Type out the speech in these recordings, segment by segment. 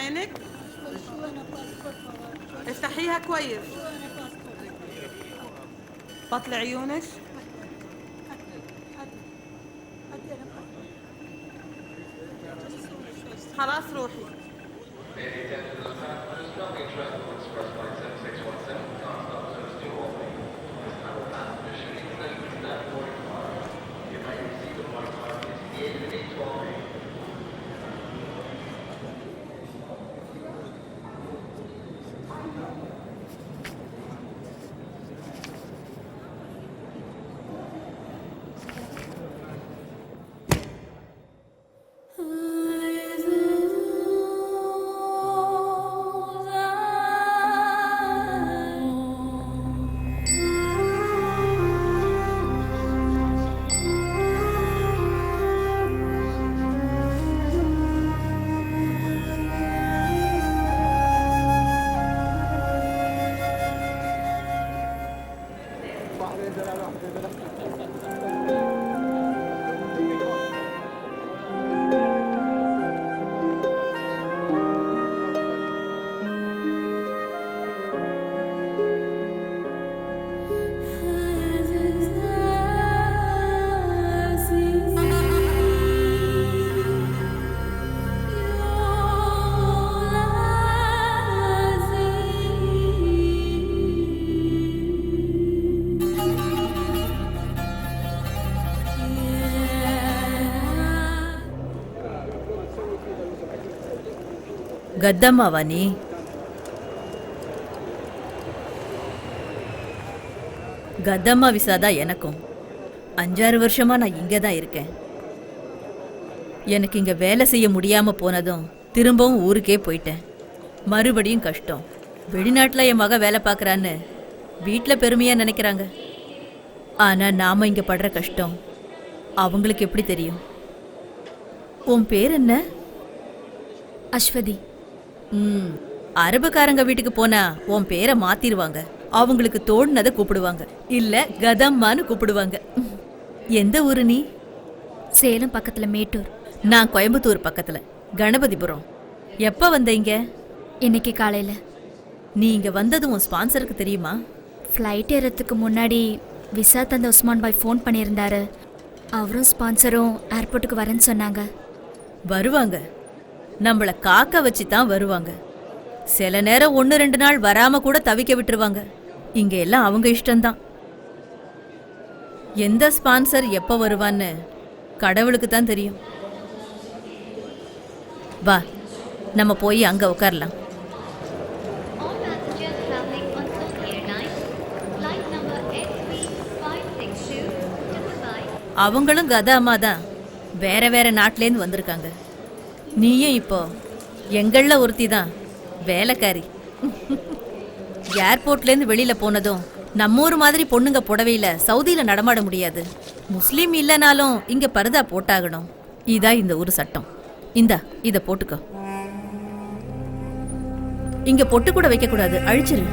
عينك. افتحيها كويس. بطلي عيونك. خلاص روحي. கத்தம்மாவா நீ? கத்தம்மா விசாதான் எனக்கும். 5-6 வருஷமா நான் இங்கே தான் இருக்கேன். எனக்கு இங்கே வேலை செய்ய முடியாமல் போனதும் திரும்பவும் ஊருக்கே போயிட்டேன். மறுபடியும் கஷ்டம். வெளிநாட்டில் என் மக வேலை பார்க்குறான்னு வீட்டில் பெருமையாக நினைக்கிறாங்க. ஆனால் நாம் இங்கே படுற கஷ்டம் அவங்களுக்கு எப்படி தெரியும்? உன் பேர் என்ன? அஸ்வதி. அரபுக்காரங்க வீட்டுக்கு போனா உன் பேரை மாத்திருவாங்க. அவங்களுக்கு தோணுனதை கூப்பிடுவாங்க, இல்ல கதம்மான்னு கூப்பிடுவாங்க. எந்த ஊரு நீ? சேலம் பக்கத்துல மேட்டூர். நான் கோயம்புத்தூர் பக்கத்துல கணபதிபுரம். எப்ப வந்த இங்க? இன்னைக்கு காலையில. நீ இங்க வந்தது உன் ஸ்பான்சருக்கு தெரியுமா? ஃப்ளைட் ஏறதுக்கு முன்னாடி விசா தந்த உஸ்மான் பாய் ஃபோன் பண்ணியிருந்தாரு. அவரும் ஸ்பான்சரும் ஏர்போர்ட்டுக்கு வரேன்னு சொன்னாங்க. வருவாங்க, நம்மள காக்க வச்சு தான் வருவாங்க. சில நேரம் 1-2 நாள் வராம கூட தவிக்க விட்டுருவாங்க. இங்க எல்லாம் அவங்க இஷ்டம்தான். எந்த ஸ்பான்சர் எப்ப வருவான்னு கடவுளுக்கு தான் தெரியும். வா, நம்ம போய் அங்க உட்காரலாம். அவங்களும் கத அம்மா தான், வேற வேற நாட்டிலேருந்து வந்திருக்காங்க. நீயும் இப்போ எங்கள ஒருத்தி தான், வேலைக்காரி. ஏர்போர்ட்லேருந்து வெளியில போனதும் நம்ம ஊர் மாதிரி பொண்ணுங்க புடவையில சவுதியில நடமாட முடியாது. முஸ்லீம் இல்லைனாலும் இங்க பர்தா போட்டாகணும். இதான் இந்த ஊர் சட்டம். இந்தா இத போட்டுக்கோ. இங்க பொட்டு கூட வைக்க கூடாது, அழிச்சிரு.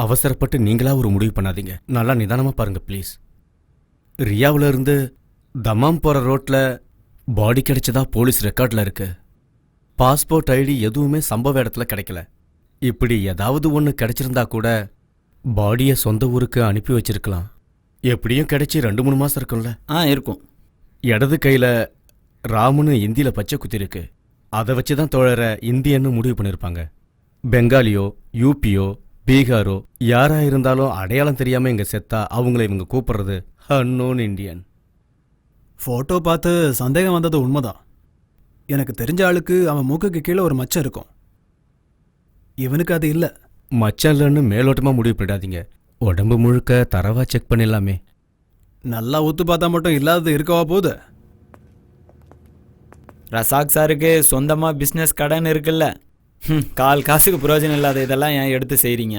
அவசரப்பட்டு நீங்களா ஒரு முடிவு பண்ணாதீங்க. நல்லா நிதானமா பாருங்க ப்ளீஸ். ரியாவுல இருந்து தமாம் போற ரோட்ல பாடி கிடைச்சதா போலீஸ் ரெக்கார்ட்ல இருக்கு. பாஸ்போர்ட் ஐடி எதுவுமே சம்பவ இடத்துல கிடைக்கல. இப்படி ஏதாவது ஒன்று கிடைச்சிருந்தா கூட பாடியை சொந்த ஊருக்கு அனுப்பி வச்சிருக்கலாம். எப்படியும் கிடைச்சி 2-3 மாசம் இருக்கும்ல? இருக்கும். இடது கையில ராமுன்னு இந்தியில பச்சை குத்தி இருக்கு. அதை வச்சுதான் தோழரை இந்தியன்னு முடிவு பண்ணிருப்பாங்க. பெங்காலியோ யூபியோ பீகாரோ யாரா இருந்தாலும் அடையாளம் தெரியாம இங்க செத்தா அவங்கள இவங்க கூப்பிடுறது அன்னோன் இந்தியன். ஃபோட்டோ பார்த்து சந்தேகம் வந்தது உண்மைதான். எனக்கு தெரிஞ்ச ஆளுக்கு அவன் மூக்குக்கு கீழே ஒரு மச்சம் இருக்கும். இவனுக்கு அது இல்லை. மச்சம் இல்லைன்னு மேலோட்டமா முடிவு பண்ணிடாதீங்க. உடம்பு முழுக்க தரவா செக் பண்ணிடலாமே. நல்லா ஊத்து பார்த்தா மட்டும் இல்லாதது இருக்கவா போகுது. ரசாக் சாருக்கு சொந்தமாக பிஸ்னஸ் கடன் இருக்குல்ல. கால் காசுக்கு பிரயோஜனம் இல்லாத இதெல்லாம் ஏன் எடுத்து செய்கிறீங்க?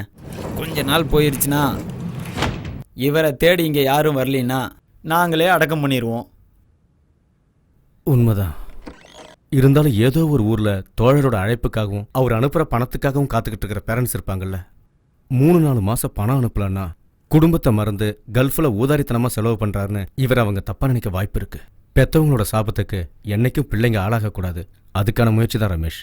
கொஞ்ச நாள் போயிடுச்சுன்னா இவரை தேடி இங்கே யாரும் வரலின்னா நாங்களே அடக்கம் பண்ணிடுவோம். உண்மைதான். இருந்தாலும் ஏதோ ஒரு ஊர்ல தோழரோட அழைப்புக்காகவும் அவர் அனுப்புற பணத்துக்காகவும் காத்துக்கிட்டு இருக்கிற பேரண்ட்ஸ் இருப்பாங்கல்ல. 3-4 மாசம் பணம் அனுப்பலன்னா குடும்பத்தை மறந்து கல்ஃப்ல ஊதாரித்தனமா செலவு பண்றாருன்னு இவர் அவங்க தப்பா நினைக்க வாய்ப்பு இருக்கு. பெத்தவங்களோட சாபத்துக்கு என்னைக்கும் பிள்ளைங்க ஆளாகக்கூடாது. அதுக்கான முயற்சி தான் ரமேஷ்.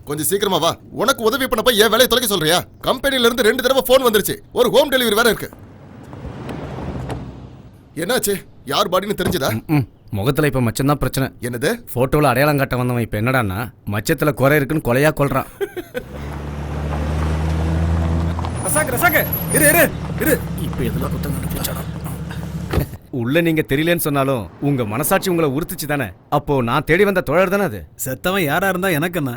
கொஞ்சம் சீக்கிரமா வா. உனக்கு உதவி பண்ணப்ப என் வேலையை தொலைக்க சொல்றியா? கம்பெனில இருந்து 2 தடவை போன் வந்துருச்சு. ஒரு ஹோம் டெலிவரி வேற இருக்கு. என்னாச்சு? யார் பாடின்னு தெரிஞ்சதா? முகத்துல இப்ப மச்சம் தான் பிரச்சனை. என்னது? போட்டோல அடையாளம் காட்ட வந்தவன் இப்ப என்னடான்னா மச்சத்துல குறை இருக்குன்னு கொலையா கொல்றான். இப்ப எதுல குத்தம் கண்டுபிடிச்சானோ? உள்ள நீங்க தெரியலன்னு சொன்னாலும் உங்க மனசாட்சி உங்களை உறுத்துச்சு தானே. அப்போ நான் தேடி வந்த தோழர் தானே அது. செத்தவன் யாரா இருந்தா எனக்கு என்ன?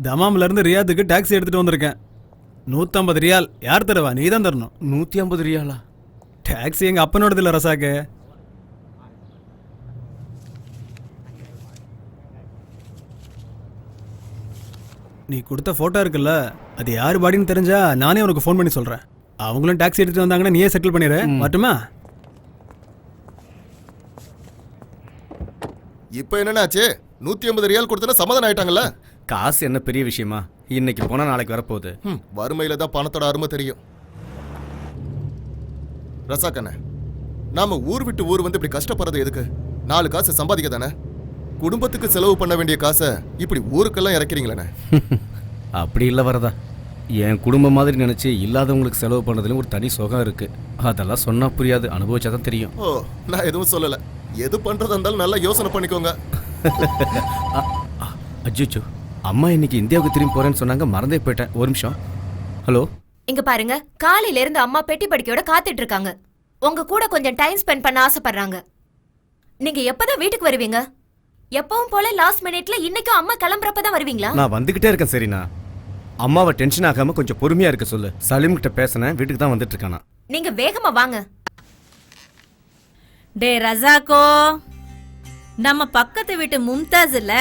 தமாம்ல இருந்து ரியாதுக்கு டாக்ஸி எடுத்துட்டு வந்திருக்கேன். 150 ரியால். யார் தருவா? நீ தான் தரணும். 150 ரியாலா? டாக்ஸி எங்க அப்பனோடது இல்ல ரசாக்கு. நீ கொடுத்த போட்டோ இருக்குல்ல, அது யார் பாடின்னு தெரிஞ்சா நானே உனக்கு ஃபோன் பண்ணி சொல்றேன். அவங்களும் டாக்ஸி எடுத்துட்டு வந்தாங்கன்னா நீயே செட்டில் பண்ணிடு. மட்டுமா? இப்போ என்னன்னாச்சு? 150 ரியால் கொடுத்தா சமாதானம் ஆயிட்டாங்கல்ல? காசு என்ன பெரிய விஷயமா? இன்னைக்கு போனா நாளைக்கு வரப்போகுது. வறுமையில தான் பணத்தோட அருமை தெரியும். ரசாக்கண்ண, நாம ஊர் விட்டு ஊர் வந்து இப்படி கஷ்டப்படுறது எதுக்கு? 4 காசு சம்பாதிக்க தானே. குடும்பத்துக்கு செலவு பண்ண வேண்டிய காசை இப்படி ஊருக்கெல்லாம் இறக்கிறீங்களே. அப்படி இல்லை வரதா. என் குடும்பம் மாதிரி நினைச்சு இல்லாதவங்களுக்கு செலவு பண்ணதுலயும் ஒரு தனி சுகம் இருக்கு. அதெல்லாம் சொன்னா புரியாது, அனுபவிச்சாதான் தெரியும். ஓ, நான் எதுவும் சொல்லல. எது பண்றதா இருந்தாலும் நல்லா யோசனை பண்ணிக்கோங்க. அஜிச்சோ, அம்மா இன்னைக்கு இந்தியாவுக்கு திரும்பி போறேன்னு சொன்னாங்க, மறந்தே போயிட்டேன். ஒரு நிமிஷம். ஹலோ, இங்க பாருங்க, காலையில இருந்து அம்மா பெட்டி படிக்கையோட காத்துட்டு இருக்காங்க. உங்க கூட கொஞ்சம் டைம் ஸ்பெண்ட் பண்ண ஆசைப்படுறாங்க. நீங்க எப்பதான் வீட்டுக்கு வருவீங்க? எப்பவும் போல லாஸ்ட் மினிட்ல இன்னைக்கும் அம்மா கிளம்புறப்பதான் வருவீங்களா? நான் வந்துகிட்டே இருக்கேன். சரிண்ணா, அம்மாவை டென்ஷன் ஆகாம கொஞ்சம் பொறுமையா இருக்க சொல்லு. சலீம் கிட்ட பேசினேன், வீட்டுக்கு தான் வந்துட்டு இருக்கானா. நீங்க வேகமா வாங்க. டே ரசாக்கோ, நம்ம பக்கத்து வீட்டு மும்தாஸ் இல்ல,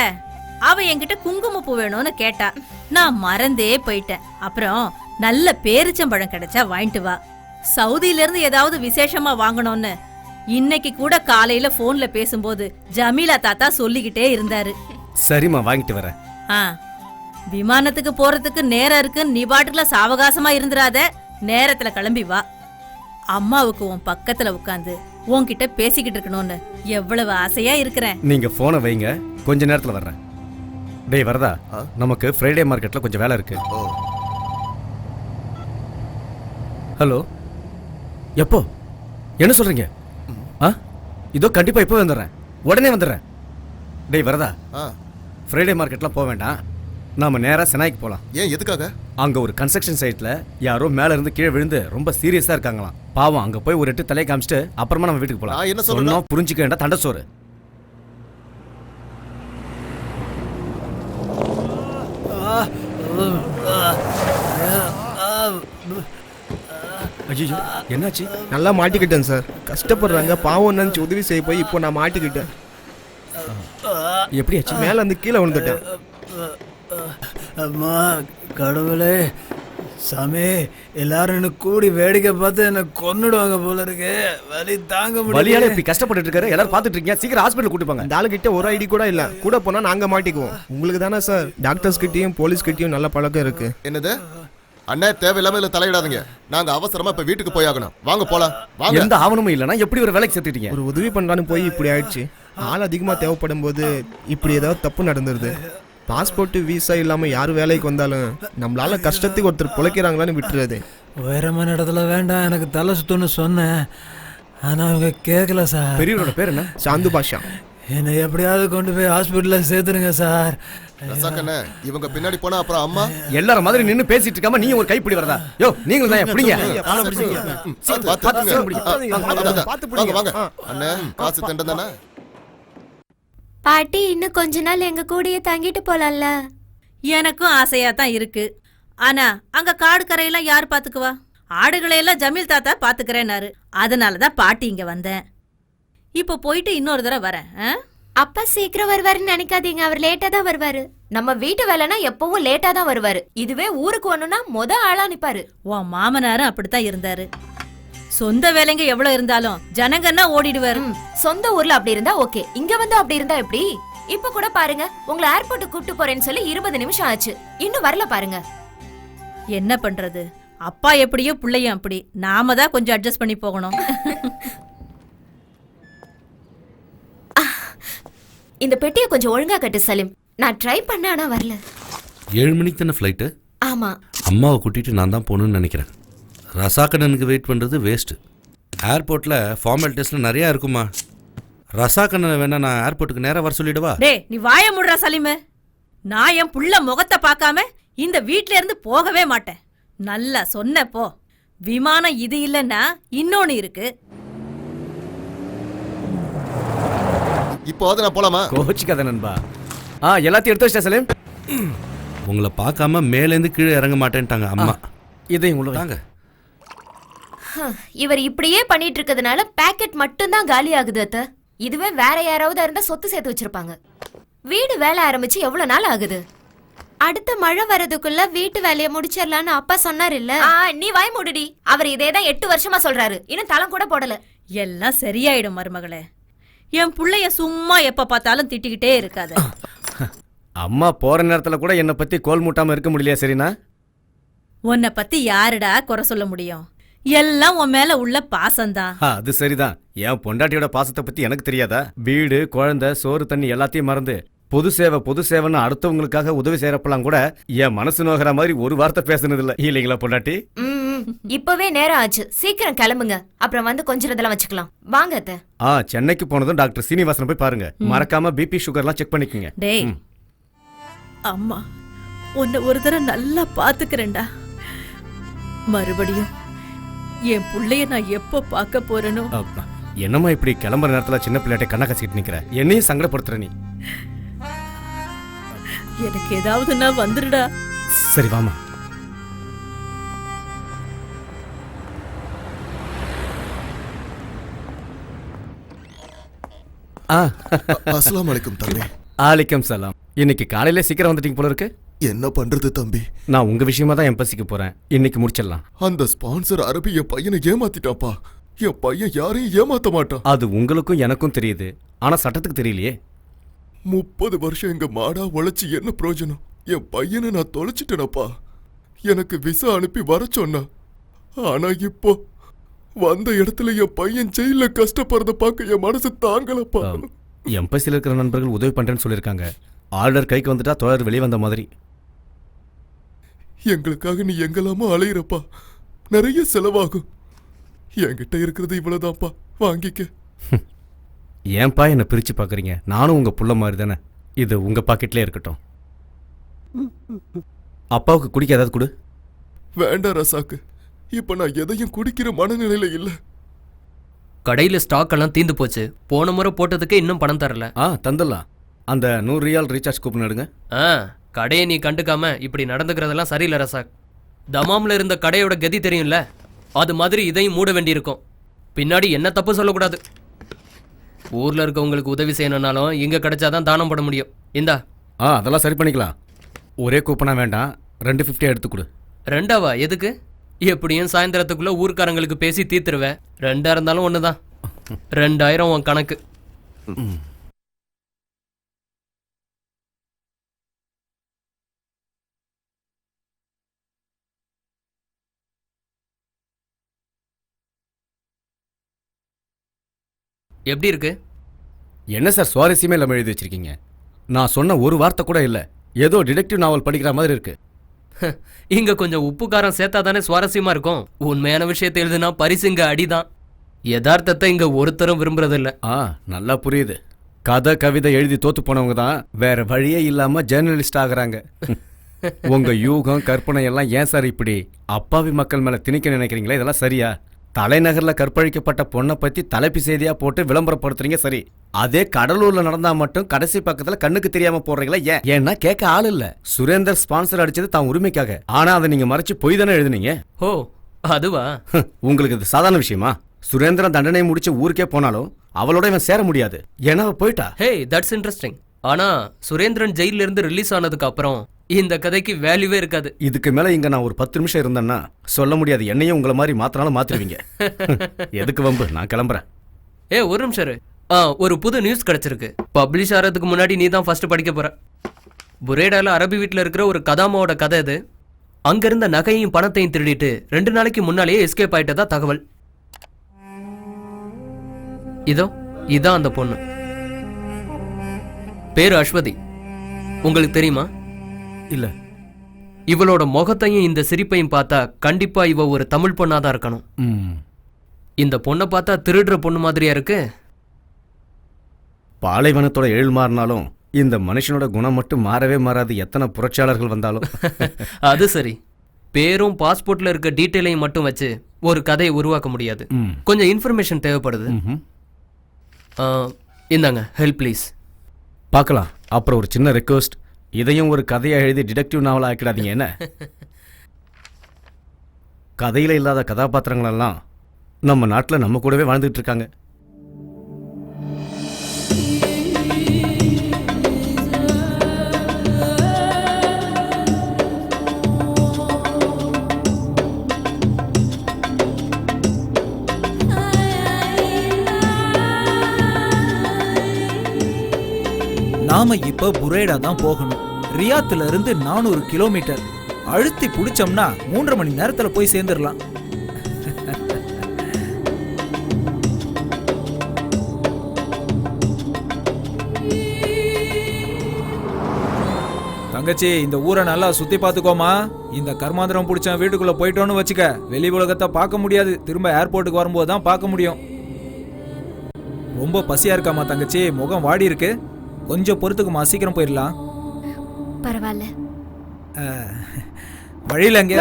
அவ என்கிட்ட குங்குமப்பூ வேணும்னு கேட்டா. நான் மறந்தே போயிட்டேன். அப்புறம் நல்ல பேரிச்சம்பழம் கிடைச்சா வாங்கிட்டு வா. சவுதியில இருந்து ஏதாவது விசேஷமா வாங்கணும்னு இன்னைக்கு கூட காலையில போன்ல பேசும்போது ஜமீலா தாத்தா சொல்லிக்கிட்டே இருந்தாரு. சரிம்மா, வாங்கிட்டு வரேன். விமானத்துக்கு போறதுக்கு நேரம் இருக்கு, நீ பாட்டுல சாவகாசமா இருந்துராத. நேரத்துல கிளம்பி வா. அம்மாவுக்கு உன் பக்கத்துல உட்காந்து உன்கிட்ட பேசிக்கிட்டு இருக்கணும்னு எவ்வளவு ஆசையா இருக்கிறேன். நீங்க போனை வைங்க, கொஞ்ச நேரத்துல வர்றேன். டேய் வரதா, நமக்கு ஃப்ரைடே மார்க்கெட்ல கொஞ்சம் வேலை இருக்கு. ஹலோ, எப்போ? என்ன சொல்றீங்க? இதோ கண்டிப்பா இப்போ வந்துடுறேன், உடனே வந்துடுறேன். டேய் வரதா, ஃப்ரைடே மார்க்கெட்லாம் போக வேண்டாம், நாம நேரா செனாய்க்கு போலாம். ஏன், எதுக்காக? அங்க ஒரு கன்ஸ்ட்ரக்ஷன் சைட்ல யாரோ மேல இருந்து கீழே விழுந்து ரொம்ப சீரியஸா இருக்காங்களாம். பாவம், அங்க போய் ஒரு 8 தலையை காமிச்சிட்டு அப்புறமா நம்ம வீட்டுக்கு போலாம். என்ன சொல்லணும்? புரிஞ்சுக்க வேண்டாம், தண்டசோறு. ஐயோ, என்னாச்சு? நல்லா மாட்டிக்கிட்டேன் சார். கஷ்டப்படுறாங்க, பாவம் நினைச்சு உதவி செய்ய போய் இப்போ நான் மாட்டிக்கிட்டேன். எப்படியாச்சு? மேல வந்து கீழே விழுந்துட்டேன். அம்மா கடவுளே, சாமி, எல்லாரும் என்ன கூடி வேடிக்கை பார்த்து என்ன கொன்னுடுவாங்க போல இருக்கு. வலி தாங்க வலியால இப்படி கஷ்டப்பட்டு இருக்காரு, எல்லாரும் பாத்துட்டு இருக்கீங்க. சீக்கிரம் ஹாஸ்பிட்டல் கூட்டி போங்க. இந்த ஆளுகிட்ட ஒரு ஐடி கூட இல்ல, கூட போனா நாங்க மாட்டிக்குவோம். உங்களுக்கு தானே சார் டாக்டர்ஸ் கிட்டயும் போலீஸ் கிட்டயும் நல்ல பழக்கம் இருக்கு. என்னது? அண்ணா, தேவையில்லாம இதுல தலையிடாதீங்க. நாங்க அவசரமா இப்ப வீட்டுக்கு போய் ஆகணும். வாங்க போலாம். வாங்க. எந்த ஆவணமும் இல்லனா எப்படி ஒரு வேலைக்கு சேர்த்துட்டீங்க? ஒரு உதவி பண்ணலான்னு போய் இப்படி ஆயிடுச்சு. ஆள் அதிகமா தேவைப்படும் போது இப்படி ஏதாவது தப்பு நடந்துருது. பாஸ்போர்ட் விசா இல்லாம யாரு வேலைக்கு வந்தாலும் நம்மளால கஷ்டத்துக்கு ஒருத்தர் பிழைக்கிறாங்களான்னு விட்டுறது. உயரமான இடத்துல வேண்டாம், எனக்கு தலை சுத்துன்னு சொன்னேன். ஆனால் அவங்க கேட்கல சார். பெரியவரோட பேர் என்ன? சாந்து பாஷா. என்னை எப்படியாவது கொண்டு போய் ஹாஸ்பிட்டலில் சேர்த்துருங்க சார். ரசாக்கண்ணே, இவங்க பின்னாடி போனா அப்புறம் அம்மா எல்லாரும் மாதிரி நின்னு பேசிட்டு இருக்காம நீ ஒரு கைப்பிடி வரதா? யோ நீங்களும் தான் எப்படிங்க? வாங்க வாங்க அண்ணே, காசு தண்டம் தானே. பாட்டி இன்னும் கொஞ்ச நாள் எங்க கூடயே தங்கிட்டு போலாம்ல. எனக்கும் ஆசையா தான் இருக்கு. ஆனா அங்க காடு கரையெல்லாம் யார் பாத்துக்குவா? ஆடுகளை எல்லாம் ஜமீல் தாத்தா பாத்துக்கிறேன்னாரு. அதனாலதான் பாட்டி இங்க வந்தேன். இப்போ போயிட்டு இன்னொரு தடவை வரேன். அப்பா சீக்கிரம் வருவாருன்னு நினைக்காதீங்க, அவர் லேட்டா தான் வருவாரு. நம்ம வீட்டு வேலைனா எப்பவும் லேட்டா தான் வருவாரு. இதுவே ஊருக்கு வரணும்னா ஆளா நிப்பாரு. உன் மாமனாரும் அப்படித்தான் இருந்தாரு. சொந்த வேலைங்க எவ்வளவு இருந்தாலும் ஜனங்கன்னா ஓடிடுவாரு. சொந்த ஊர்ல அப்படி இருந்தா ஓகே, இங்க வந்து அப்படி இருந்தா எப்படி? இப்ப கூட பாருங்க, உங்களை ஏர்போர்ட் கூட்டு போறேன்னு சொல்லி 20 நிமிஷம் ஆச்சு, இன்னும் வரல பாருங்க. என்ன பண்றது? அப்பா எப்படியோ பிள்ளையும் அப்படி. நாம தான் கொஞ்சம் அட்ஜஸ்ட் பண்ணி போகணும். இந்த பெட்டியை கொஞ்சம் ஒழுங்கா கட்டு சலீம். நான் ட்ரை பண்ண ஆனா வரல. 7 மணிக்கு தானே ஃப்ளைட்டு? ஆமா. அம்மாவை கூட்டிட்டு நான் தான் போகணும்னு நினைக்கிறேன். ரசாக்கண்ணனுக்கு வெயிட் பண்ணுறது வேஸ்ட்டு. ஏர்போர்ட்டில் ஃபார்மாலிட்டிஸில் நிறையா இருக்குமா. ரசாக்கண்ணனை வேணா நான் ஏர்போர்ட்டுக்கு நேராக வர சொல்லிடுவா? டே நீ வாய முடுறா சலீமு. நான் என் புள்ள முகத்தை பார்க்காம இந்த வீட்ல இருந்து போகவே மாட்டேன். நல்லா சொன்ன போ. விமானம் இது இல்லைன்னா இன்னொன்னு இருக்கு. இப்போ நான் போலாமா? கோச்சிக்காத நண்பா. எல்லாத்தையும் எடுத்து வச்சிட்டா சலீம். உங்களை பார்க்காம மேலேருந்து கீழே இறங்க மாட்டேன்ட்டாங்க அம்மா. இதையும் உள்ள தாங்க. இவர் இப்படியே பண்ணிட்டு இருக்கிறதுனால பேக்கெட் மட்டும் தான் காலி ஆகுது அத்த. இதுவே வேற யாராவது இருந்தா சொத்து சேர்த்து வச்சிருப்பாங்க. வீடு வேலை ஆரம்பிச்சு எவ்வளவு நாள் ஆகுது? அடுத்த மழை வரதுக்குள்ள வீட்டு வேலையை முடிச்சிடலான்னு அப்பா சொன்னார் இல்ல? நீ வாய் மூடுடி. அவர் இதேதான் 8 வருஷமா சொல்றாரு, இன்னும் தளம் கூட போடல. எல்லாம் சரியாயிடும் மருமகளே. என் புள்ளைய சும்மா எப்ப பார்த்தாலும் திட்டிக்கிட்டே இருக்காத. அம்மா போற நேரத்துல கூட என்னை பத்தி கோல் மூட்டாம இருக்க முடியலையா? சரினா உன்னை பத்தி யாருடா குறை சொல்ல முடியும்? எல்லாம் உன் மேல உள்ள பாசம்தான். அது சரிதான். என் பொண்டாட்டியோட பாசத்தை பத்தி எனக்கு தெரியாதா? வீடு, குழந்தை, சோறு, தண்ணி எல்லாத்தையும் மறந்து பொது சேவைன்னு அடுத்தவங்களுக்காக உதவி செய்யறப்பெல்லாம் கூட என் மனசு நோகிற மாதிரி ஒரு வார்த்தை பேசுனது இல்ல. இல்லைங்களா பொண்டாட்டி? இப்பவே நேரம் ஆச்சு, சீக்கிரம் கிளம்புங்க. அப்புறம் வந்து கொஞ்சம் இதெல்லாம் வச்சுக்கலாம். வாங்க அத்தை. சென்னைக்கு போனதும் டாக்டர் சீனிவாசன் போய் பாருங்க. மறக்காம பிபி சுகர்லாம் செக் பண்ணிக்கோங்க. டேய் அம்மா உன்னை ஒரு தடவை நல்லா பாத்துக்கிறேன்டா. மறுபடியும் என் புள்ளைய நான் எப்போ பார்க்க போறேனோ. என்னம்மா இப்படி கிளம்புற நேரத்துல சின்ன பிள்ளையாட்டை கண்ணா கசிக்கிட்டு நிக்கிற? என்னையும் சங்கடப்படுத்துற நீ. எனக்கு ஏதாவதுன்னா வந்துடுடா. சரி வாமா. அஸ்ஸலாமு அலைக்கும் தம்பி. ஆலிக்கம் சலாம். இன்னைக்கு காலையில சீக்கிரம் வந்துட்டீங்க போல இருக்கு. என்ன பண்றது தம்பி? நான் உங்க விஷயமா தான் எம்பசிக்கு போறேன். இன்னைக்கு முடிச்சிடலாம். அந்த ஸ்பான்சர் அரபி என் பையனை ஏமாத்திட்டாப்பா. என் பையன் யாரையும் ஏமாத்த மாட்டான். அது உங்களுக்கும் எனக்கும் தெரியுது, ஆனா சட்டத்துக்கு தெரியலையே. 30 வருஷம் எங்க மாடா உழைச்சி என்ன பிரயோஜனம்? என் பையனை நான் தொலைச்சிட்டேனப்பா. எனக்கு விசா அனுப்பி வர சொன்னா, ஆனா இப்போ வந்த இடத்துல என் பையன் ஜெயில கஷ்டப்படுறத பார்க்க என் மனசு தாங்கலப்பா. எம்பசியில் இருக்கிற நண்பர்கள் உதவி பண்றேன்னு சொல்லியிருக்காங்க. ஆர்டர் கைக்கு வந்துட்டா தோழர் வெளியே வந்த மாதிரி. எங்களுக்காக நீ எங்கெல்லாமோ அலையிறப்பா, நிறைய செலவாகும். என்கிட்ட இருக்கிறது இவ்வளவுதான்ப்பா, வாங்கிக்க. ஏன்பா என்ன பிரிச்சு பாக்குறீங்க? நானும் உங்க புள்ள மாதிரி தானே. இது உங்க பாக்கெட்லயே இருக்கட்டும். அப்பாவுக்கு குடிக்க ஏதாவது கொடு. வேண்டாம் ரசாக்கு, இப்ப நான் எதையும் குடிக்கிற மனநிலையில இல்ல. கடையில ஸ்டாக் எல்லாம் தீந்து போச்சு. போன முறை போட்டதுக்கு இன்னும் பணம் தரல. தந்துடலாம். அந்த 100 ரியால் ரீசார்ஜ் கூப்பன் எடுங்க. கடையை நீ கண்டுக்காம இப்படி நடந்துக்கிறதெல்லாம் சரியில்லை ரசாக். தமாம்ல இருந்த கடையோட கதி தெரியும்ல, அது மாதிரி இதையும் மூட வேண்டியிருக்கும். பின்னாடி என்ன தப்பு சொல்லக்கூடாது. ஊர்ல இருக்கவங்களுக்கு உதவி செய்யணும்னாலும் இங்க கிடைச்சாதான் தானம் போட முடியும். இந்தா. அதெல்லாம் சரி பண்ணிக்கலாம். ஒரே கூப்பனா வேண்டாம், 250 எடுத்து கொடு. 2ஆவா? எதுக்கு? எப்படியும் சாயந்தரத்துக்குள்ள ஊர்க்காரங்களுக்கு பேசி தீர்த்துருவேன். 2ஆ இருந்தாலும் ஒண்ணுதான். 2000 உன் கணக்கு. எப்படி இருக்கு? என்ன சார் சுவாரஸ்யமே இல்லாமல் எழுதி வச்சிருக்கீங்க? நான் சொன்ன ஒரு வார்த்தை கூட இல்லை. ஏதோ டிடெக்டிவ் நாவல் படிக்கிற மாதிரி இருக்கு. இங்க கொஞ்சம் உப்பு காரம் சேர்த்தா தானே சுவாரஸ்யமா இருக்கும். உண்மையான விஷயத்தை எழுதுனா பரிசு இங்க அடிதான். யதார்த்தத்தை இங்க ஒருத்தரும் விரும்புறதில்ல. நல்லா புரியுது. கதை கவிதை எழுதி தோத்து போனவங்க தான் வேற வழியே இல்லாம ஜேர்னலிஸ்ட் ஆகுறாங்க. உங்க யூகம் கற்பனை எல்லாம் ஏன் சார் இப்படி அப்பாவி மக்கள் மேல திணிக்க நினைக்கிறீங்களா? இதெல்லாம் சரியா? தலைநகர்ல கற்பழிக்கப்பட்ட பொண்ணை பத்தி தலைப்பு செய்தியா போட்டு விளம்பரப்படுத்துறீங்க சரி. அதே கடலூர்ல நடந்தா மட்டும் கடைசி பக்கத்துல கண்ணுக்கு தெரியாம போடுறீங்களா? ஏன்னா கேட்க ஆள் இல்ல. சுரேந்தர் ஸ்பான்சர் அடிச்சது தான் உரிமைக்காக. ஆனா அதை நீங்க மறைச்சு பொய் தானே எழுதுனீங்க. ஓ அதுவா? உங்களுக்கு இது சாதாரண விஷயமா? சுரேந்திரன் தண்டனை முடிச்சு ஊருக்கே போனாலும் அவளோட இவன் சேர முடியாது. ஏன்னா போயிட்டா. ஹே தட்ஸ் இன்ட்ரெஸ்டிங். ஆனா சுரேந்திரன் ஜெயில இருந்து ரிலீஸ் ஆனதுக்கு அப்புறம் இந்த கதைக்கு வேல்யூவே இருக்காது. இதுக்கு மேல இங்க நான் ஒரு 10 நிமிஷம் இருந்தேன்னா சொல்ல முடியாது. என்னையும் உங்களை மாதிரி மாத்தினாலும் மாத்திருவீங்க. எதுக்கு வம்பு? நான் கிளம்புறேன். ஒரு நிமிஷம் இரு. ஒரு புது நியூஸ் கிடைச்சிருக்கு. பப்ளிஷ் ஆகிறதுக்கு முன்னாடி நீ தான் ஃபர்ஸ்ட் படிக்க போற. புரேடால அரபி வீட்டில் இருக்கிற ஒரு கதாமாவோட கதை இது. அங்க இருந்த நகையையும் பணத்தையும் திருடிட்டு 2 நாளைக்கு முன்னாலேயே எஸ்கேப் ஆயிட்டதா தகவல். இதான் அந்த பொண்ணு. பேரு அஸ்வதி. உங்களுக்கு தெரியுமா? இல்ல. இவளோட முகத்தையும் இந்த சிரிப்பையும் பார்த்தா கண்டிப்பா இவ ஒரு தமிழ் பொண்ணாதான் இருக்கணும். இந்த பொண்ணை பார்த்தா திருடுற பொண்ணு மாதிரியா இருக்கு. பாலைவனத்தோட எழில் மாறினாலும் இந்த மனுஷனோட குணம் மட்டும் மாறவே மாறாது. எத்தனை புரட்சியாளர்கள் வந்தாலும். அது சரி. பேரும் பாஸ்போர்ட்ல இருக்க டீட்டெயிலையும் மட்டும் வச்சு ஒரு கதையை உருவாக்க முடியாது. கொஞ்சம் இன்ஃபர்மேஷன் தேவைப்படுது. இந்தாங்க ஹெல்ப் ப்ளீஸ். பார்க்கலாம். அப்புறம் ஒரு சின்ன ரெக்வஸ்ட். இதையும் ஒரு கதையா எழுதி டிடெக்டிவ் நாவலா ஆக்கிடாதீங்க. என்ன கதையில இல்லாத கதாபாத்திரங்கள் எல்லாம் நம்ம நாட்டில் நம்ம கூடவே வாழ்ந்துட்டு இருக்காங்க. நாம இப்ப புரேடா தான் போகணும். ரியாத்துல இருந்து 400 கிலோமீட்டர். அழுத்தி புடிச்சோம்னா 3.5 மணி நேரத்துல போய் சேர்ந்துடலாம். தங்கச்சி இந்த ஊரை நல்லா சுத்தி பாத்துக்கோமா. இந்த கர்மாந்திரம் பிடிச்ச வீட்டுக்குள்ள போயிட்டோன்னு வச்சுக்க, வெளி உலகத்தை பார்க்க முடியாது. திரும்ப ஏர்போர்ட்டுக்கு வரும்போது தான் பார்க்க முடியும். ரொம்ப பசியா இருக்காமா தங்கச்சி? முகம் வாடி இருக்கு. கொஞ்சம் பொறுத்துக்குமா, சீக்கிரம் போயிடலாம். பரவாயில்ல. வழியில எங்க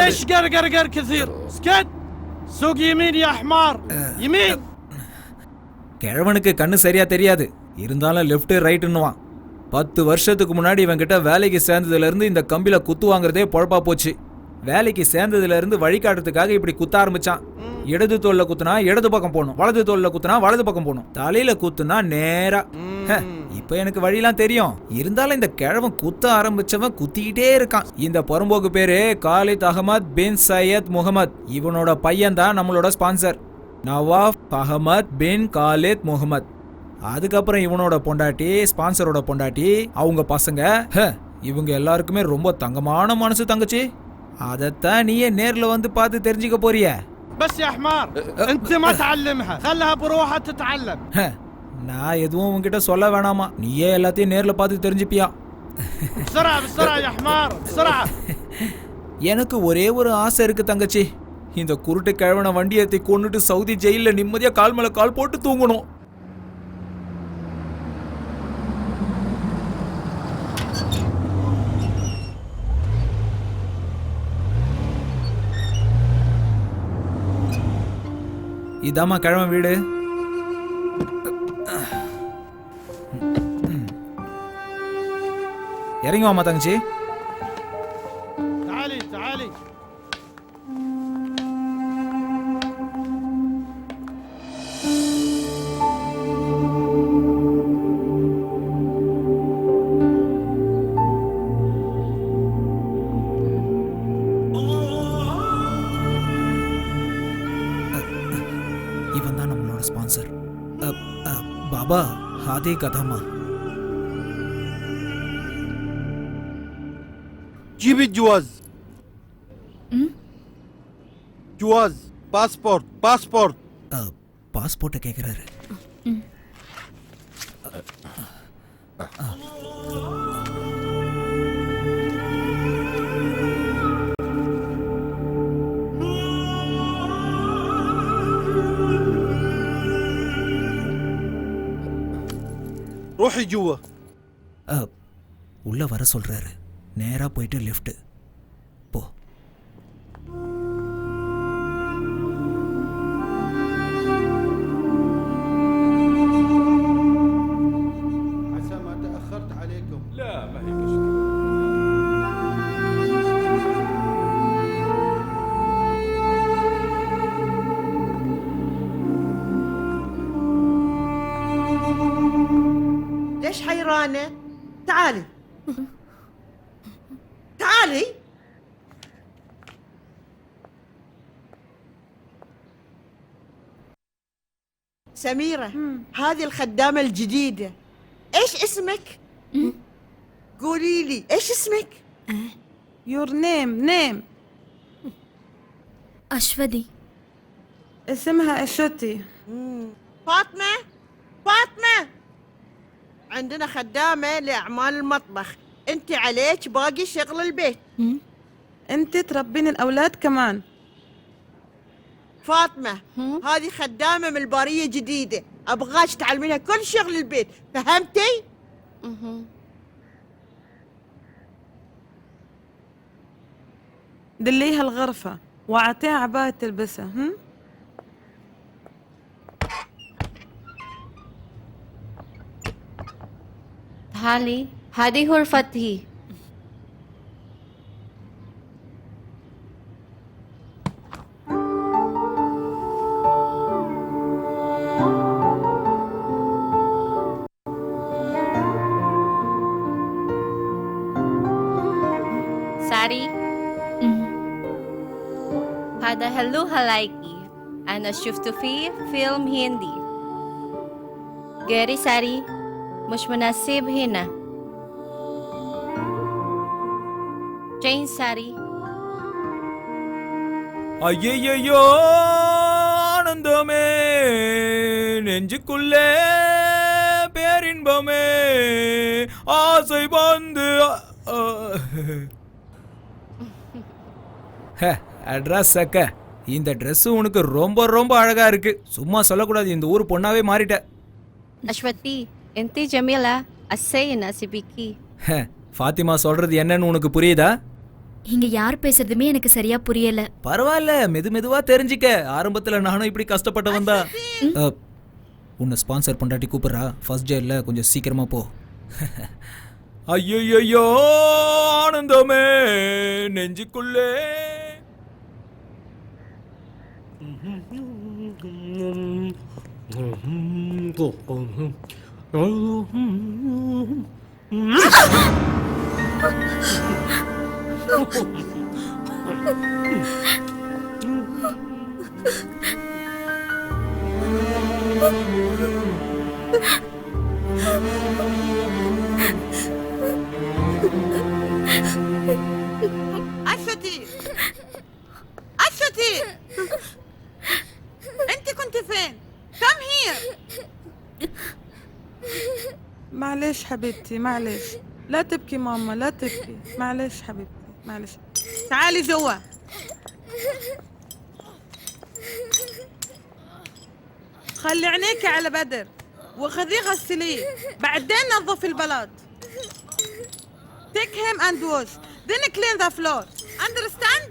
கிழவனுக்கு கண்ணு சரியா தெரியாது. இருந்தாலும் லெஃப்ட் ரைட்டுன்னுவான். 10 வருஷத்துக்கு முன்னாடி இவங்கிட்ட வேலைக்கு சேர்ந்ததுல இருந்து இந்த கம்பில குத்து வாங்குறதே பொழப்பா போச்சு. வேலைக்கு சேர்ந்ததுல இருந்து வழிகாட்டுறதுக்காக இப்படி குத்த ஆரம்பிச்சான். இடது தோல்ல குத்துனா இடது பக்கம் போகணும், வலது தோல்ல குத்துனா வலது பக்கம் போகணும், தலையில குத்துனா நேரா. இப்ப எனக்கு வழியெல்லாம் தெரியும். இருந்தாலும் இந்த கிழவன் குத்த ஆரம்பிச்சவன் குத்திக்கிட்டே இருக்கான். இந்த புறம்போக்கு பேரு காலித் அகமது பின் சையத் முகமது. இவனோட பையன் தான் நம்மளோட ஸ்பான்சர் நவாஃப் அகமது பின் காலித் முகமது. அதுக்கப்புறம் இவனோட பொண்டாட்டி, ஸ்பான்சரோட பொண்டாட்டி, அவங்க பசங்க. இவங்க எல்லாருக்குமே ரொம்ப தங்கமான மனசு தங்கச்சி. அதத்தான் நீயே நேர்ல வந்து பார்த்து தெரிஞ்சுக்க போறிய. بس يا حمار انت ما تعلمها خلها بروحها تتعلم. நான் எதுவும் உன்கிட்ட சொல்ல வேணாமா, நீயே எல்லாத்தையும் நேர்ல பார்த்து தெரிஞ்சுப்பியா. بسرعه بسرعه يا حمار بسرعه. எனக்கு ஒரே ஒரு ஆசை இருக்கு தங்கச்சி. இந்த குருட்டு கிழவன வண்டி ஏத்தி கொண்டுட்டு சவுதி ஜெயில நிம்மதியா கால் மேல கால் போட்டு தூங்கணும். இதாம்மா கிழவன் வீடு. இறங்கி வாமா தங்கச்சி. تعالي تعالي. இவன் தான் நம்மளோட ஸ்பான்சர். பாபா ஹாதே கதாமா. جيب الجواز. جواز باسبورت باسبورت. பாஸ்போர்ட்டை கேட்குறாரு. روحي جوا. உள்ள வர சொல்றாரு. நேரா போயிட்டு லிஃப்ட் போ. عسى ما تأخرت عليكم. لا ما هي مشكلة. ليش حيرانة؟ تعالي تعالي. سميرة هذه الخدامة الجديدة. ايش اسمك؟ قولي لي ايش اسمك؟ Your name. அஸ்வதி. اسمها أشوتي. فاطمة. فاطمة عندنا خدامة لأعمال المطبخ، انت عليك باقي شغل البيت. أنت تربين الأولاد كمان. فاطمة هذه خدامة من البارية جديدة، أبغاك تعلمينها كل شغل البيت، فهمتي؟ دليها الغرفة وأعطيها عباية تلبسها. تعالي هذه غرفتي. ساري هذا هلو هلايكي. أنا شفته في فيلم هندي. غيري ساري مش مناسب هنا. جين ساري. ஐயையோ ஆனந்தமே நெஞ்சுக்குள்ளே பேரின்பமே ஆசை வந்து அட்ரஸ் சக்க. இந்த ட்ரெஸ் உனக்கு ரொம்ப ரொம்ப அழகா இருக்கு. சும்மா சொல்லக்கூடாது, இந்த ஊர் பொண்ணாவே மாறிட்ட. அஸ்வதி انت جميلة السينة سبيكي. ஃபாத்திமா சொல்றது என்னன்னு உனக்கு புரியுதா? இங்க யார் பேசுறதுமே எனக்கு சரியா புரியல. பரவாயில்ல, மெதுவா தெரிஞ்சுக்க. ஆரம்பத்துல நானும் இப்படி கஷ்டப்பட்டவன் தான். உன்னை ஸ்பான்சர் பண்ணாட்டி கூப்பிடுறா. ஃபர்ஸ்ட் டே இல்ல, கொஞ்சம் சீக்கிரமா போ. ஐயோ ஆனந்தமே நெஞ்சுக்குள்ளே. أشوتي أنت كنت فين؟ كم هي؟ معلش حبيبتي معلش، لا تبكي ماما لا تبكي، معلش حبيبتي معلش. تعالي جوا. خلي عينيكي على بدر وخذيه غسليه، بعدين نظفي البلاط. Take him and wash, then clean the floor. Understand?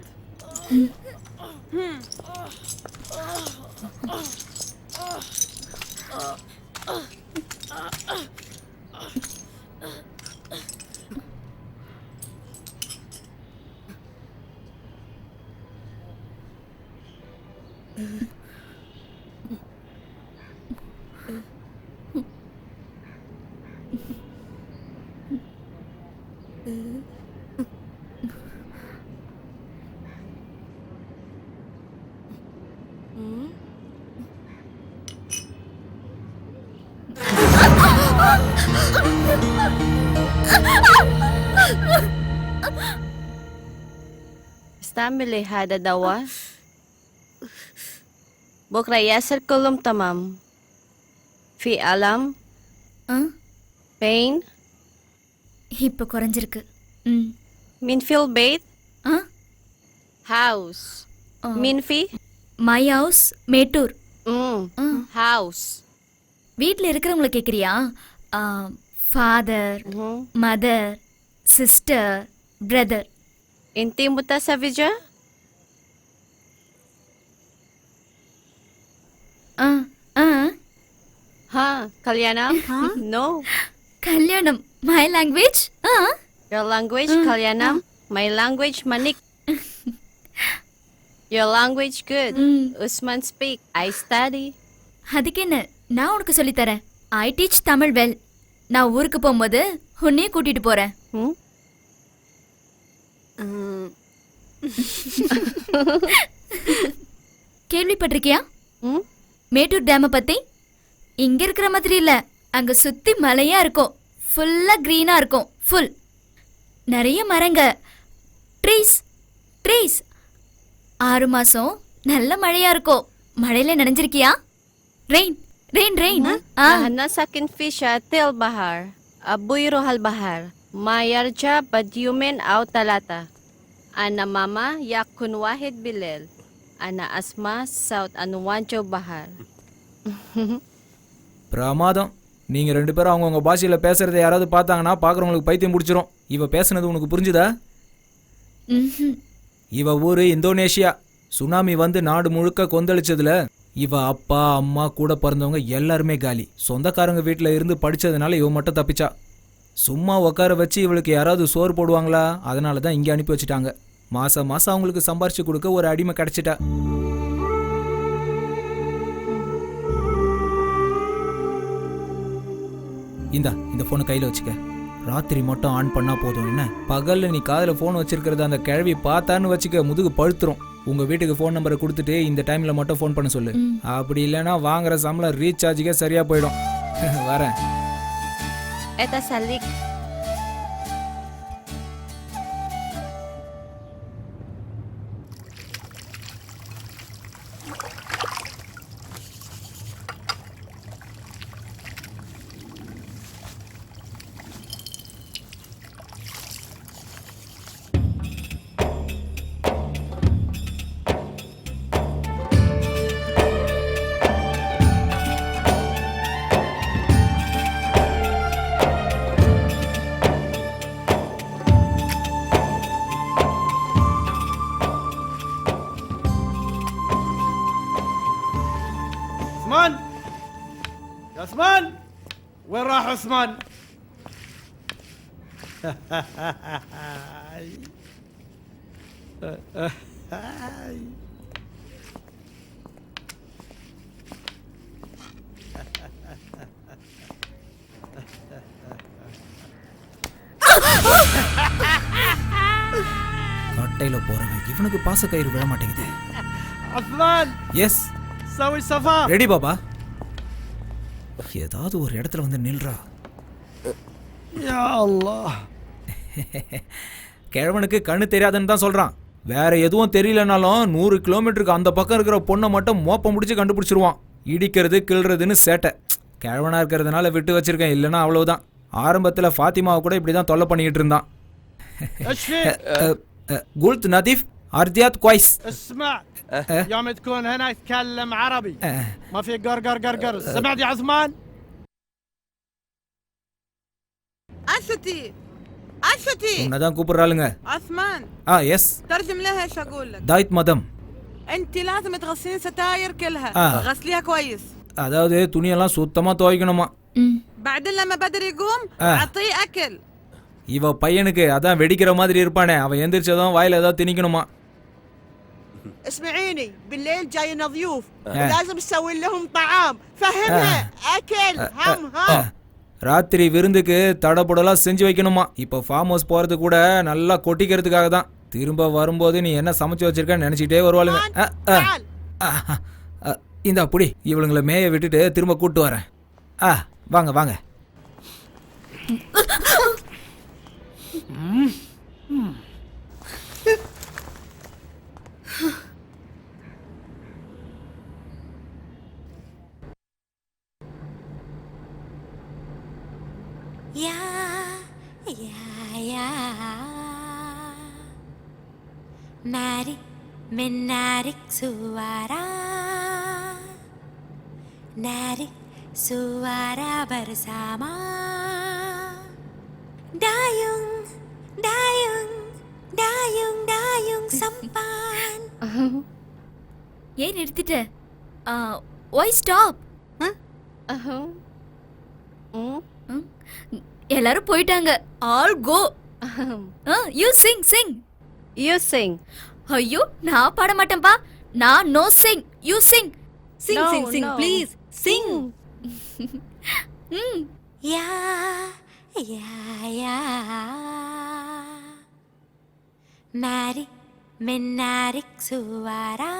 استعملي هذا دواء بكرة يصير كلهم تمام. في ألم pain இப்ப குறைஞ்சிருக்கு. مين في البيت house مين في my house Mettur. house வீட்ல இருக்கிறவங்கள கேக்குறியா? Father mother sister brother. Inti mo ta sa video? Ha, Kalyanam? No. Kalyanam my language. Your language, Kalyanam. My language, Manik. Your language good. Usman speak. I study. அதுக்கு என்ன, நான் உனக்கு சொல்லித் தரேன். I teach Tamil well. நான் ஊருக்கு போகும்போது உன்னையும் கூட்டிட்டு போறேன். கேள்விப்பட்டிருக்கியா மேட்டூர் டேம பத்தி? இங்க இருக்கிற மாதிரி இல்ல, அங்க சுத்தி மலையா இருக்கும், ஃபுல்லா கிரீனா இருக்கும், ஃபுல் நிறைய மரங்க, ட்ரீஸ் ட்ரீஸ். 6 மாசம் நல்ல மழையா இருக்கும். மழையில நனைஞ்சிருக்கியா? Rain rain rain. Nahana sakin fisha til bahar. Abuy rohal bahar. Mayarja badyumen aw talata. Ana mama yakun wahid bilel. Ana asma saut anuwanjo bahar. பிரமாதம். நீங்க 2 பேரும் அவங்கவுங்க பாஷையில பேசுறதை யாராவது பார்த்தாங்கன்னா பார்க்குறவங்களுக்கு பைத்தியம் பிடிச்சிரும். இவ பேசுனது உனக்கு புரிஞ்சுதா? இவ ஊரு இந்தோனேஷியா. சுனாமி வந்து நாடு முழுக்க கொந்தளிச்சதுல இவ அப்பா அம்மா கூட பிறந்தவங்க எல்லாருமே காலி. சொந்தக்காரங்க வீட்டில் இருந்து படிச்சதுனால இவ மட்டும் தப்பிச்சா. சும்மா உட்கார வச்சு இவளுக்கு யாராவது சோறு போடுவாங்களா, அதனால தான் இங்கே அனுப்பி வச்சுட்டாங்க. மாசம் மாசம் அவங்களுக்கு சம்பாரிச்சு கொடுக்க ஒரு அடிமை கிடைச்சிட்டா. இந்த போனை கையில் வச்சுக்க. ராத்திரி மட்டும் ஆன் பண்ணா போதும். என்ன பகல்ல நீ காதில் ஃபோன் வச்சிருக்கிறத அந்த கிழவி பார்த்தான்னு வச்சுக்க, முதுகு பழுத்துரும். உங்க வீட்டுக்கு ஃபோன் நம்பரை கொடுத்துட்டு இந்த டைம்ல மட்டும் ஃபோன் பண்ண சொல்லு. அப்படி இல்லைன்னா வாங்குற சம்பளம் ரீசார்ஜுக்கே சரியா போயிடும். வரேன். Eta salik. عثمان يا عثمان، وين راح عثمان؟ கட்டையில போறவன் இவனுக்கு பாச கயிறு விழ மாட்டேங்குது. عثمان எஸ் سوي سفر. ரெடி பாபா. ஏதாவது ஒரு இடத்துல வந்து நில்றா. يا الله. கிழவனுக்கு கண்ணு தெரியாதுன்னு தான் சொல்றான். வேற எதுவும் தெரியலனாலும் 100 கிலோமீட்டருக்கு அந்த பக்கம் இருக்கிற பொண்ணை மட்டும் மோப்பம் முடிச்சு கண்டுபிடிச்சிருவான். இடிக்கிறது கிள்றதுன்னு சேட்டை. கிழவனா இருக்கிறதுனால விட்டு வச்சிருக்கேன், இல்லைன்னா அவ்வளவுதான். ஆரம்பத்துல ஃபாத்திமாவை கூட இப்படிதான் தொல்லை பண்ணிக்கிட்டு இருந்தான். قلت نظيف أرضيات كويس. اسمع يوم تكون هنا يتكلم عربي، ما في قرقر قرقر. سمعت يا عثمان؟ أشتي أشتي உன்னதான் கூப்பிடுறாளுங்க. عثمان எஸ் ترجم لها ايش اقول لك. தாய்த் மதம். انت لازم تغسلين ستاير كلها. غسليها كويس. அதாவது துணியெல்லாம் சுத்தமா துவைக்கணுமா. بعدين لما بدر يقوم اعطيه اكل. இவ பையனுக்கு அதான் வெடிக்கிற மாதிரி இருப்பானே, அவன் எந்திரிச்சதும் வாயில ஏதாவது திணிக்கணுமா. اسمعيني، بالليل جاينا ضيوف لازم تسوي لهم طعام، فهمها اكل هم. ராத்திரி விருந்துக்கு தடபுடலாம் செஞ்சு வைக்கணுமா. இப்போ ஃபார்ம் ஹவுஸ் போறது கூட நல்லா கொட்டிக்கிறதுக்காக தான். திரும்ப வரும்போது நீ என்ன சமைச்சு வச்சிருக்கன்னு நினைச்சிட்டே வருவாளுங்க. இந்த அப்படி இவளுங்களை மேய விட்டுட்டு திரும்ப கூட்டு வரேன். வாங்க வாங்க. Ya ya ya, mari menarik suara, narik suara bersama. sampan. ஏன் நிறுத்திட்ட? Y stop? எல்லாரும் போயிட்டாங்க. All go. You sing sing. You sing. ஐயோ நான் பாட மாட்டேன்பா. நான் no sing. You sing. Sing, no, sing, sing, no. Please. Sing. Ya, ya, ya. Mari, menarik suara.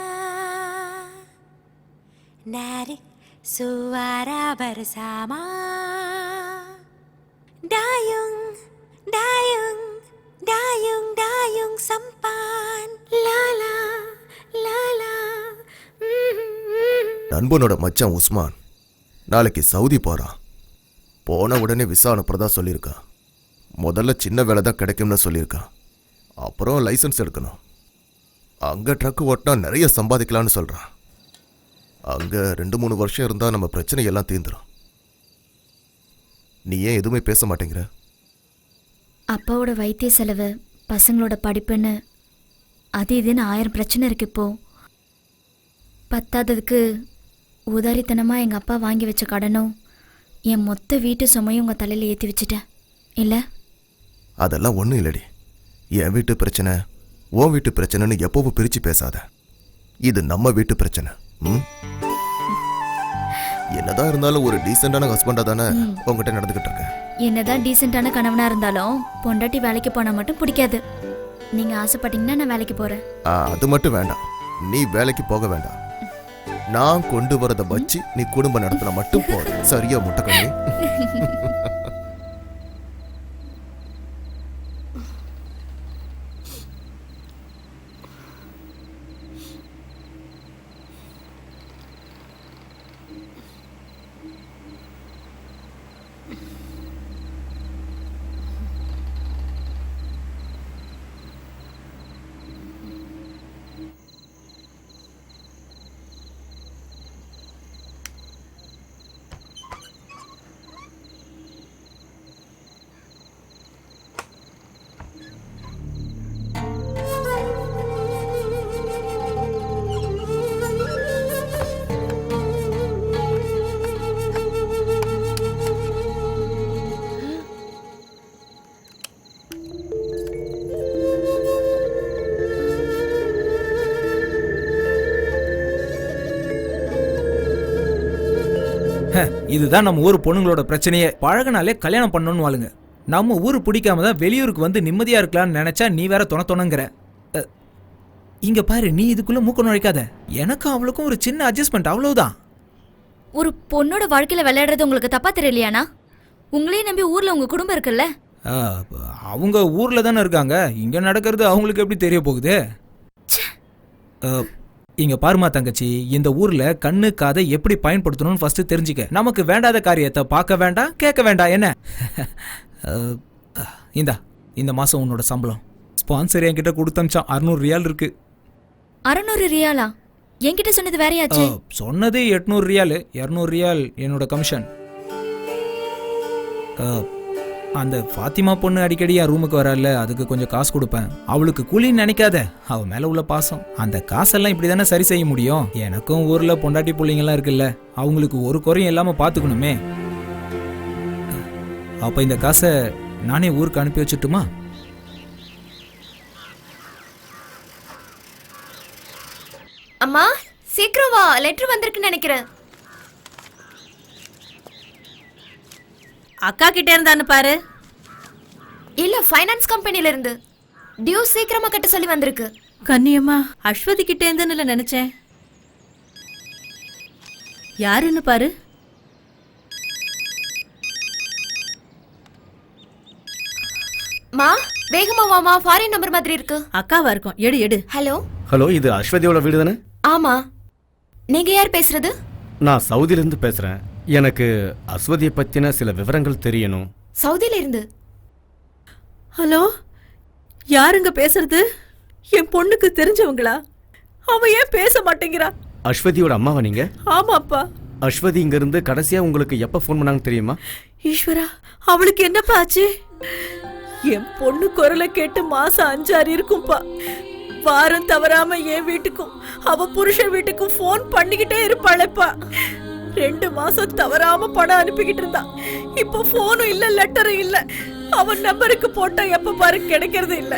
Narik suara bersama. Dayung, dayung, dayung, dayung sampan. La la, la la. நண்பனோட மச்சான் உஸ்மான் நாளைக்கு Saudi போறான். போன உடனே விசா அனுப்புறதா சொல்லியிருக்கான். முதல்ல சின்ன வேலை தான் கிடைக்கும்னு சொல்லியிருக்கான். அப்புறம் லைசன்ஸ் எடுக்கணும். அங்கே ட்ரக் ஓட்டினா நிறைய சம்பாதிக்கலான்னு சொல்கிறான். அங்கே 2-3 வருஷம் இருந்தால் நம்ம பிரச்சனை எல்லாம் தீர்ந்துடும். நீ ஏன் எதுவுமே பேச மாட்டேங்கிற? அப்பாவோட வைத்திய செலவு, பசங்களோட படிப்புன்னு அது இதுன்னு 1000 பிரச்சனை இருக்கு இப்போ. பத்தாததுக்கு உதாரித்தனமா எங்க அப்பா வாங்கி வச்ச கடனும் என் மொத்த வீட்டு சுமையும் உங்க தலையில ஏற்றி வச்சுட்டேன் இல்லை? அதெல்லாம் ஒன்றும் இல்லடி. என் வீட்டு பிரச்சனை உன் வீட்டு பிரச்சனைன்னு எப்பவும் பிரித்து பேசாத. இது நம்ம வீட்டு பிரச்சனை. என்னதான் இருந்தாலும் ஒரு டீசெண்டான ஹஸ்பண்டா தானே உங்ககிட்ட நடந்துகிட்டு இருக்கேன். என்னதான் டீசெண்டான கணவனா இருந்தாலும் பொண்டாட்டி வேலைக்கு போனா மட்டும் பிடிக்காது. நீங்க ஆசைப்பட்டீங்கன்னா நான் வேலைக்கு போறேன். அது மட்டும் வேண்டாம். நீ வேலைக்கு போக வேண்டாம். நான் கொண்டு வரதை வச்சு நீ குடும்பம் நடத்தின மட்டும் போதும். சரியா முட்டைக்கண்ணி? இதுதான் நம்ம ஊர் பொண்ணுங்களோட பிரச்சனையே. பழகினாலே கல்யாணம் பண்ணணும்னு வாளுங்க. நம்ம ஊரு பிடிக்காம தான் வெளியூருக்கு வந்து நிம்மதியா இருக்கலாம்னு நினைச்சா நீ வேற தொணங்கிற. இங்க பாரு, நீ இதுக்குள்ள மூக்க நுழைக்காத. எனக்கும் அவளுக்கும் ஒரு சின்ன அட்ஜஸ்ட்மெண்ட், அவ்வளவுதான். ஒரு பொண்ணோட வாழ்க்கையில விளையாடுறது உங்களுக்கு தப்பா தெரியலையானா? உங்களையும் நம்பி ஊர்ல உங்க குடும்பம் இருக்குல்ல? அவங்க ஊர்ல தானே இருக்காங்க. இங்க நடக்கிறது அவங்களுக்கு எப்படி தெரிய போகுது? இங்க பாருமா தங்கச்சி, இந்த ஊர்ல கண்ணு காதை எப்படி பயன்படுத்தணும்னு ஃபர்ஸ்ட் தெரிஞ்சுக்க. நமக்கு வேண்டாத காரியத்தை பார்க்க வேண்டாம், கேட்க வேண்டாம். என்ன இந்த மாசம் உன்னோட சம்பளம் ஸ்பான்சர் என்கிட்ட கொடுத்தமிச்சான். 600 ரியால் இருக்கு. 600 ரியாலா? என்கிட்ட சொன்னது வேறையாச்சு. சொன்னது 800 ரியால். 200 ரியால் என்னோட கமிஷன். அந்த ஃபாத்திமா பொண்ணு அடிக்கடி என் ரூமுக்கு வரல, அதுக்கு கொஞ்சம் காசு கொடுப்பேன். அவளுக்கு கூலின்னு நினைக்காத, அவ மேல உள்ள பாசம். அந்த காசெல்லாம் இப்படி தானே சரி செய்ய முடியும். எனக்கும் ஊர்ல பொண்டாட்டி பிள்ளைங்கெல்லாம் இருக்குல்ல, அவங்களுக்கு ஒரு குறையும் இல்லாம பாத்துக்கணுமே. அப்ப இந்த காசை நானே ஊருக்கு அனுப்பி வச்சுட்டுமா? அம்மா சீக்கிரம் வா, லெட்டர் வந்திருக்குன்னு நினைக்கிறேன். அக்கா கிட்ட இருந்தான்னு பாரு. இல்ல, ஃபைனான்ஸ் கம்பெனில இருந்து. டியூ சீக்கிரமா கட்ட சொல்லி வந்திருக்கு. கண்ணியம்மா, அஸ்வதி கிட்ட இருந்துன்னு நினைச்சேன். யாருன்னு பாரு. மா வேகமா வாமா, ஃபாரின் நம்பர் மாதிரி இருக்கு. அக்காவா இருக்கும், எடு எடு. ஹலோ ஹலோ, இது அஸ்வதியோட வீடு தானே? ஆமா. நீங்க யார் பேசுறது? நான் சவுதியிலிருந்து பேசுறேன். எனக்கு அஸ்வதியை பத்தின சில விவரங்கள் தெரியணும். சவுதியில இருந்து? ஹலோ, யாருங்க பேசுறது? என் பொண்ணுக்கு தெரிஞ்சவங்களா? அவ ஏன் பேச மாட்டேங்கிறா? அஸ்வதியோட அம்மாவா நீங்க? ஆமாப்பா. அஸ்வதி இங்க இருந்து கடைசியா உங்களுக்கு எப்ப ஃபோன் பண்ணாங்க தெரியுமா? ஈஸ்வரா, அவளுக்கு என்னப்பா ஆச்சு? என் பொண்ணு குரலை கேட்டு மாசம் 5-6 இருக்கும்பா. வாரம் தவறாம என் வீட்டுக்கும் அவ புருஷன் வீட்டுக்கும் போன் பண்ணிக்கிட்டே இருப்பாளப்பா. 2 மாசம் தவறாம பணம் அனுப்பிக்கிட்டு இருந்தா. இப்ப போனும் இல்ல, லெட்டரும் இல்ல. அவன் நம்பருக்கு போட்டா எப்ப பாரு கிடைக்கிறது இல்ல.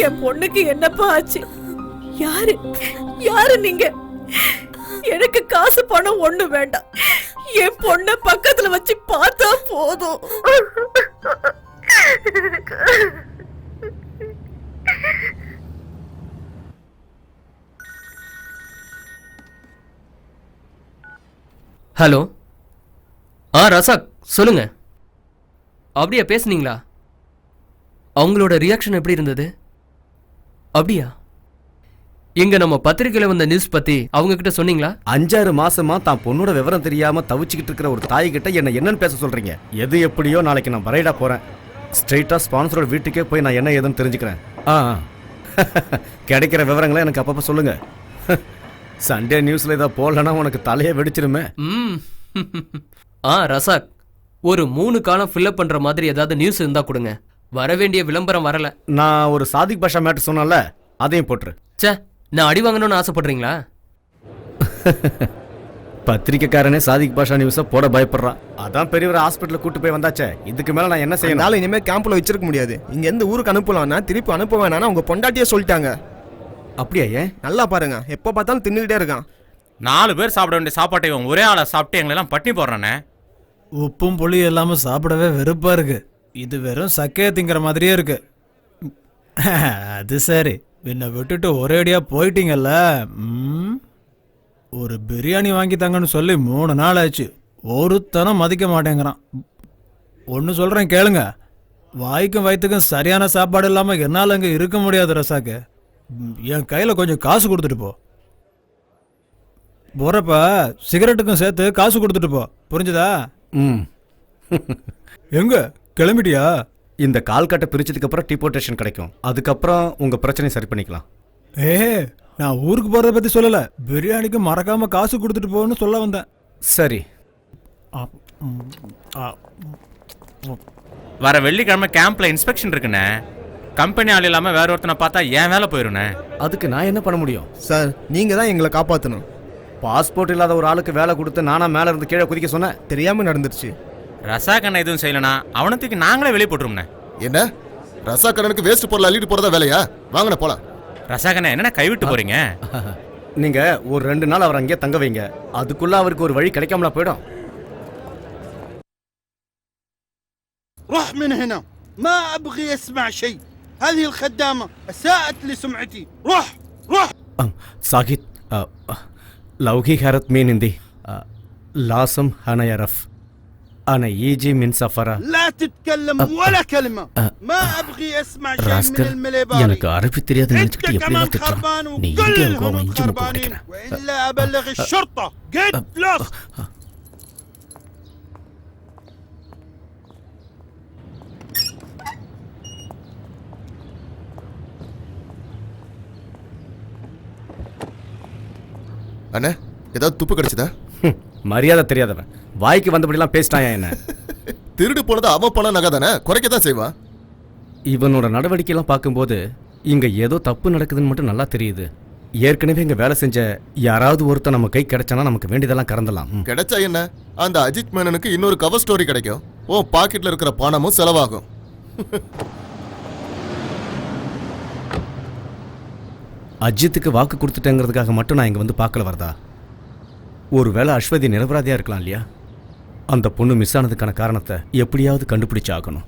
என் பொண்ணுக்கு என்னப்பா ஆச்சு? யாரு நீங்க? எனக்கு காசு பணம் ஒண்ணு வேண்டாம். என் பொண்ண பக்கத்துல வச்சு பார்த்தா போதும். ஹலோ. ரசாக் சொல்லுங்க. அப்படியா பேசுனீங்களா? அவங்களோட ரியாக்ஷன் எப்படி இருந்தது? அப்படியா? எங்க நம்ம பத்திரிக்கையில வந்த நியூஸ் பத்தி அவங்க கிட்ட சொன்னீங்களா? 5-6 மாசமா தான் பொண்ணோட விவரம் தெரியாம தவிச்சுக்கிட்டு இருக்கிற ஒரு தாய் கிட்ட என்னன்னு பேச சொல்றீங்க? எது எப்படியோ நாளைக்கு நான் பரைடா போறேன். ஸ்ட்ரெயிட்டா ஸ்பான்சரோட வீட்டுக்கே போய் நான் என்ன ஏதுன்னு தெரிஞ்சுக்கிறேன். கிடைக்கிற விவரங்களை எனக்கு அப்பப்ப சொல்லுங்க. சண்டே நியூஸ்ல இதை போடலன்னா உனக்கு தலையே வெடிச்சிருமே. ரசாக், ஒரு 3 காலம் ஃபில்அப் பண்ற மாதிரி ஏதாவது நியூஸ் இருந்தா கொடுங்க. வர வேண்டிய விளம்பரம் வரல. நான் ஒரு சாதிக் பாஷா மேட்டர் சொன்னல, அதையும் போட்டுரு. சே, நான் அடி வாங்கணும்னு ஆசைப்படுறீங்களா? பத்திரிக்கைக்காரனே சாதிக் பாஷா நியூஸை போட பயப்படுறான். அதான் பெரியவர் ஹாஸ்பிட்டல் கூட்டு போய் வந்தாச்சே. இதுக்கு மேல நான் என்ன செய்யணும்? இனிமே கேம்ப்ல வச்சிருக்க முடியாது. இங்க எந்த ஊருக்கு அனுப்பலாம்னா திருப்பி அனுப்ப வேணாம்னா உங்க பொண்டாட்டியே சொல்லிட்டாங்க. அப்படியா? ஏன்? நல்லா பாருங்க, எப்போ பார்த்தாலும் தின்னுக்கிட்டே இருக்கான். 4 பேர் சாப்பிட வேண்டிய சாப்பாட்டை இவன் ஒரே ஆளை சாப்பிட்டு எங்களெல்லாம் பட்டினி போடுறானே. உப்பும் புளி இல்லாம சாப்பிடவே வெறுப்பா இருக்கு. இது வெறும் சக்கையை திங்கிற மாதிரியே இருக்கு. அது சரி, என்னை விட்டுட்டு ஒரேடியா போயிட்டீங்கல்ல. ஒரு பிரியாணி வாங்கி தாங்கன்னு சொல்லி 3 நாள் ஆச்சு. ஒருத்தனம் மதிக்க மாட்டேங்கிறான். ஒன்று சொல்கிறேன் கேளுங்க, வாய்க்கும் வயிற்றுக்கும் சரியான சாப்பாடு இல்லாமல் என்னால் அங்கே இருக்க முடியாது ரசாக்கு. என் கையில் கொஞ்சம் காசு கொடுத்துட்டு போ. போகிறப்ப சிகரெட்டுக்கும் சேர்த்து காசு கொடுத்துட்டு போ, புரிஞ்சுதா? எங்க கிளம்பிட்டியா? இந்த கால் கட்டை பிரிச்சதுக்கு அப்புறம் டிபோர்டேஷன் கிடைக்கும். அதுக்கப்புறம் உங்க பிரச்சனை சரி பண்ணிக்கலாம். நான் ஊருக்கு போறத பத்தி சொல்லல, பிரியாணிக்கு மறக்காம காசு கொடுத்துட்டு போன்னு சொல்ல வந்தேன். சரி. வர வெள்ளிக்கிழமை கேம்ப்ல இன்ஸ்பெக்ஷன் இருக்குண்ணே. கம்பெனி ஆள் இல்லாம வேற ஒருத்தனை பார்த்தா ஏன் வேலை போயிருண்ணே. அதுக்கு நான் என்ன பண்ண முடியும்? சார், நீங்க தான் எங்களை காப்பாற்றணும். பாஸ்போர்ட் இல்லாத ஒரு ஆளுக்கு வேலை கொடுத்து நானா மேல இருந்து கீழே குதிக்க சொன்னேன்? தெரியாம நடந்துருச்சு. ரசாக்கண்ண எதுவும் செய்யலனா அவனத்துக்கு நாங்களே வெளியே போட்டுரும்ண்ணே. என்ன ரசாக்கண்ணனுக்கு வேஸ்ட் பொருள் அள்ளிட்டு போறதா வேலையா? வாங்கண்ணே போலாம். ரசாக்கண்ண என்ன கைவிட்டு போறீங்க? நீங்க ஒரு 2 நாள் அவர் அங்கேயே தங்க வைங்க. அதுக்குள்ள அவருக்கு ஒரு வழி கிடைக்காமல போயிடும். روح من هنا، ما ابغي اسمع شيء. هذه الخدامة اساءت لسمعتي. روح روح. साहिद लौकी हरत मीन हिंदी लासम हना यरफ أنا يجي من سفرة. لا تتكلم ولا كلمة. ما أبغي أسمع شيء من المليباري. எனக்கு அரபி தெரியாது நினைச்சிட்டு أنت எப்படி كمان திட்டுறான்? خربان நீ இங்கே وكلهم கோவம் இஞ்சி முக்கு خربانين குடிக்கிறேன். وإلا أبلغ الشرطة. Get lost. அண்ணே, ஏதாவது துப்பு கிடைச்சதா? மரியாதை தெரியாதவன் வாய்க்கு வந்தபடிலாம் பேசிட்டாயா என்ன? திருடு போனது அவன் பணம் நகை தானே, குறைக்கத்தான் செய்வான். இவனோட நடவடிக்கையெல்லாம் பார்க்கும்போது இங்க ஏதோ தப்பு நடக்குதுன்னு மட்டும் நல்லா தெரியுது. ஏற்கனவே இங்க வேலை செஞ்ச யாராவது ஒருத்தர் நம்ம கை கிடைச்சானா நமக்கு வேண்டியதெல்லாம் கறந்தலாம். கிடைச்சா என்ன, அந்த அஜித் மேனனுக்கு இன்னொரு கவர் ஸ்டோரி கிடைக்கும். ஓ பாக்கெட்ல இருக்கிற பணமும் செலவாகும். அஜித்துக்கு வாக்கு கொடுத்துட்டேங்கிறதுக்காக மட்டும் நான் இங்க வந்து பார்க்கல வரதா? ஒருவேளை அஸ்வதி நிரபராதியா இருக்கலாம் இல்லையா? அந்த பொண்ணு மிஸ் ஆனதுக்கான காரணத்தை எப்படியாவது கண்டுபிடிச்சு ஆகணும்.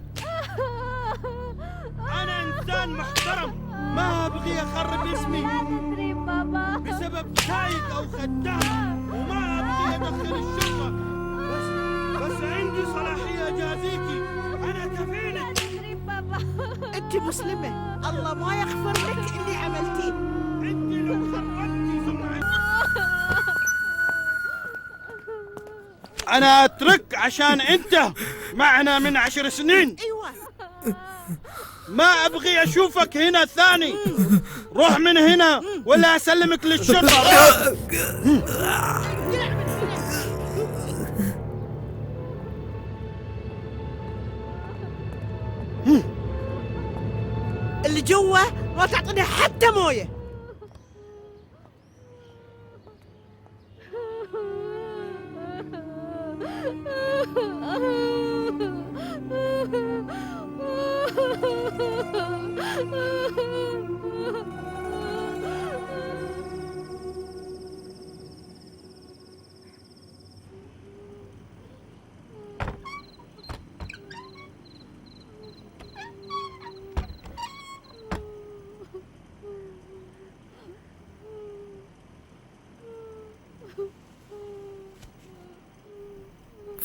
انت مسلمة، الله ما يغفر لك اللي عملتيه. انت لو خربتي سمعتي. أنا أترك عشان أنت معنا من 10 سنين. ايوه. ما أبغي أشوفك هنا ثاني. روح من هنا ولا أسلمك للشرطة. اللي جوا ما تعطيني حتى مويه.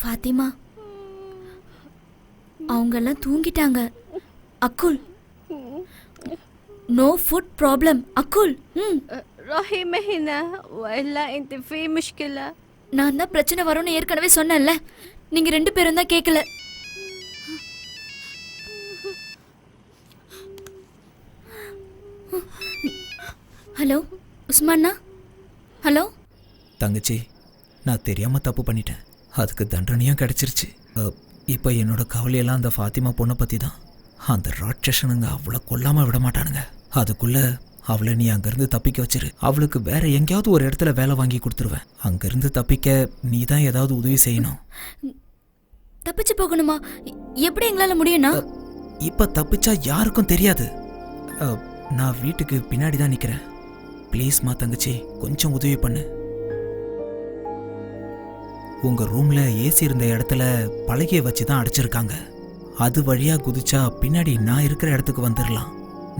ஃபாத்திமா, அவங்கெல்லாம் தூங்கிட்டாங்க. அக்குல், நோ ஃபுட் ப்ராப்ளம். அக்குல், رحيمة هنا وإلا أنت في مشكلة. நான் தான் பிரச்சனை வரும்னு ஏற்கனவே சொன்னேன்ல, நீங்க 2 பேரும் தான் கேட்கல. ஹலோ உஸ்மானா? ஹலோ தங்கச்சி, நான் தெரியாம தப்பு பண்ணிட்டேன். அதுக்கு தண்டனையும் கிடைச்சிருச்சு. இப்போ என்னோட கவலையெல்லாம் அந்த ஃபாத்திமா பொண்ணை பற்றி தான். அந்த ராட்சசனுங்க அவளை கொல்லாமல் விட மாட்டானுங்க. அதுக்குள்ள அவளை நீ அங்கேருந்து தப்பிக்க வச்சிரு. அவளுக்கு வேற எங்கேயாவது ஒரு இடத்துல வேலை வாங்கி கொடுத்துருவேன். அங்கேருந்து தப்பிக்க நீ தான் ஏதாவது உதவி செய்யணும். தப்பிச்சு போகணுமா? எப்படி எங்களால் முடியும்னா? இப்போ தப்பிச்சா யாருக்கும் தெரியாது. நான் வீட்டுக்கு பின்னாடி தான் நிற்கிறேன். ப்ளீஸ்மா தங்கச்சி, கொஞ்சம் உதவி பண்ணு. உங்கள் ரூமில் ஏசி இருந்த இடத்துல பலகையை வச்சு தான் அடைச்சிருக்காங்க. அது வழியாக குதிச்சா பின்னாடி நான் இருக்கிற இடத்துக்கு வந்துடலாம்.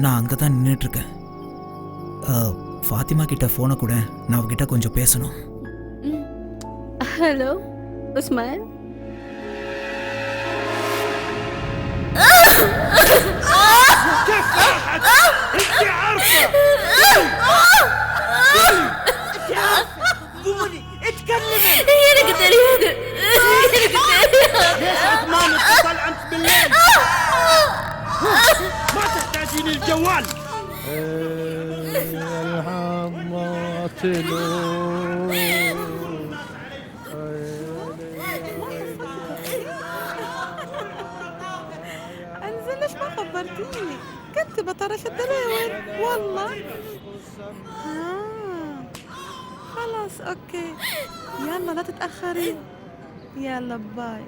நான் அங்கே தான் நின்றுட்டுருக்கேன். ஃபாத்திமா கிட்ட ஃபோனை கூட, நான் அவகிட்ட கொஞ்சம் பேசணும். ஹலோ உஸ்மான். எனக்கு தெரியாது. ليش عثمان اتصل أنت بالليل؟ ما تحتاجين الجوال. انزل، ليش ما خبرتيني؟ كنت بطرش الدراوين والله. خلاص اوكي، يلا لا تتأخري. يلا باي.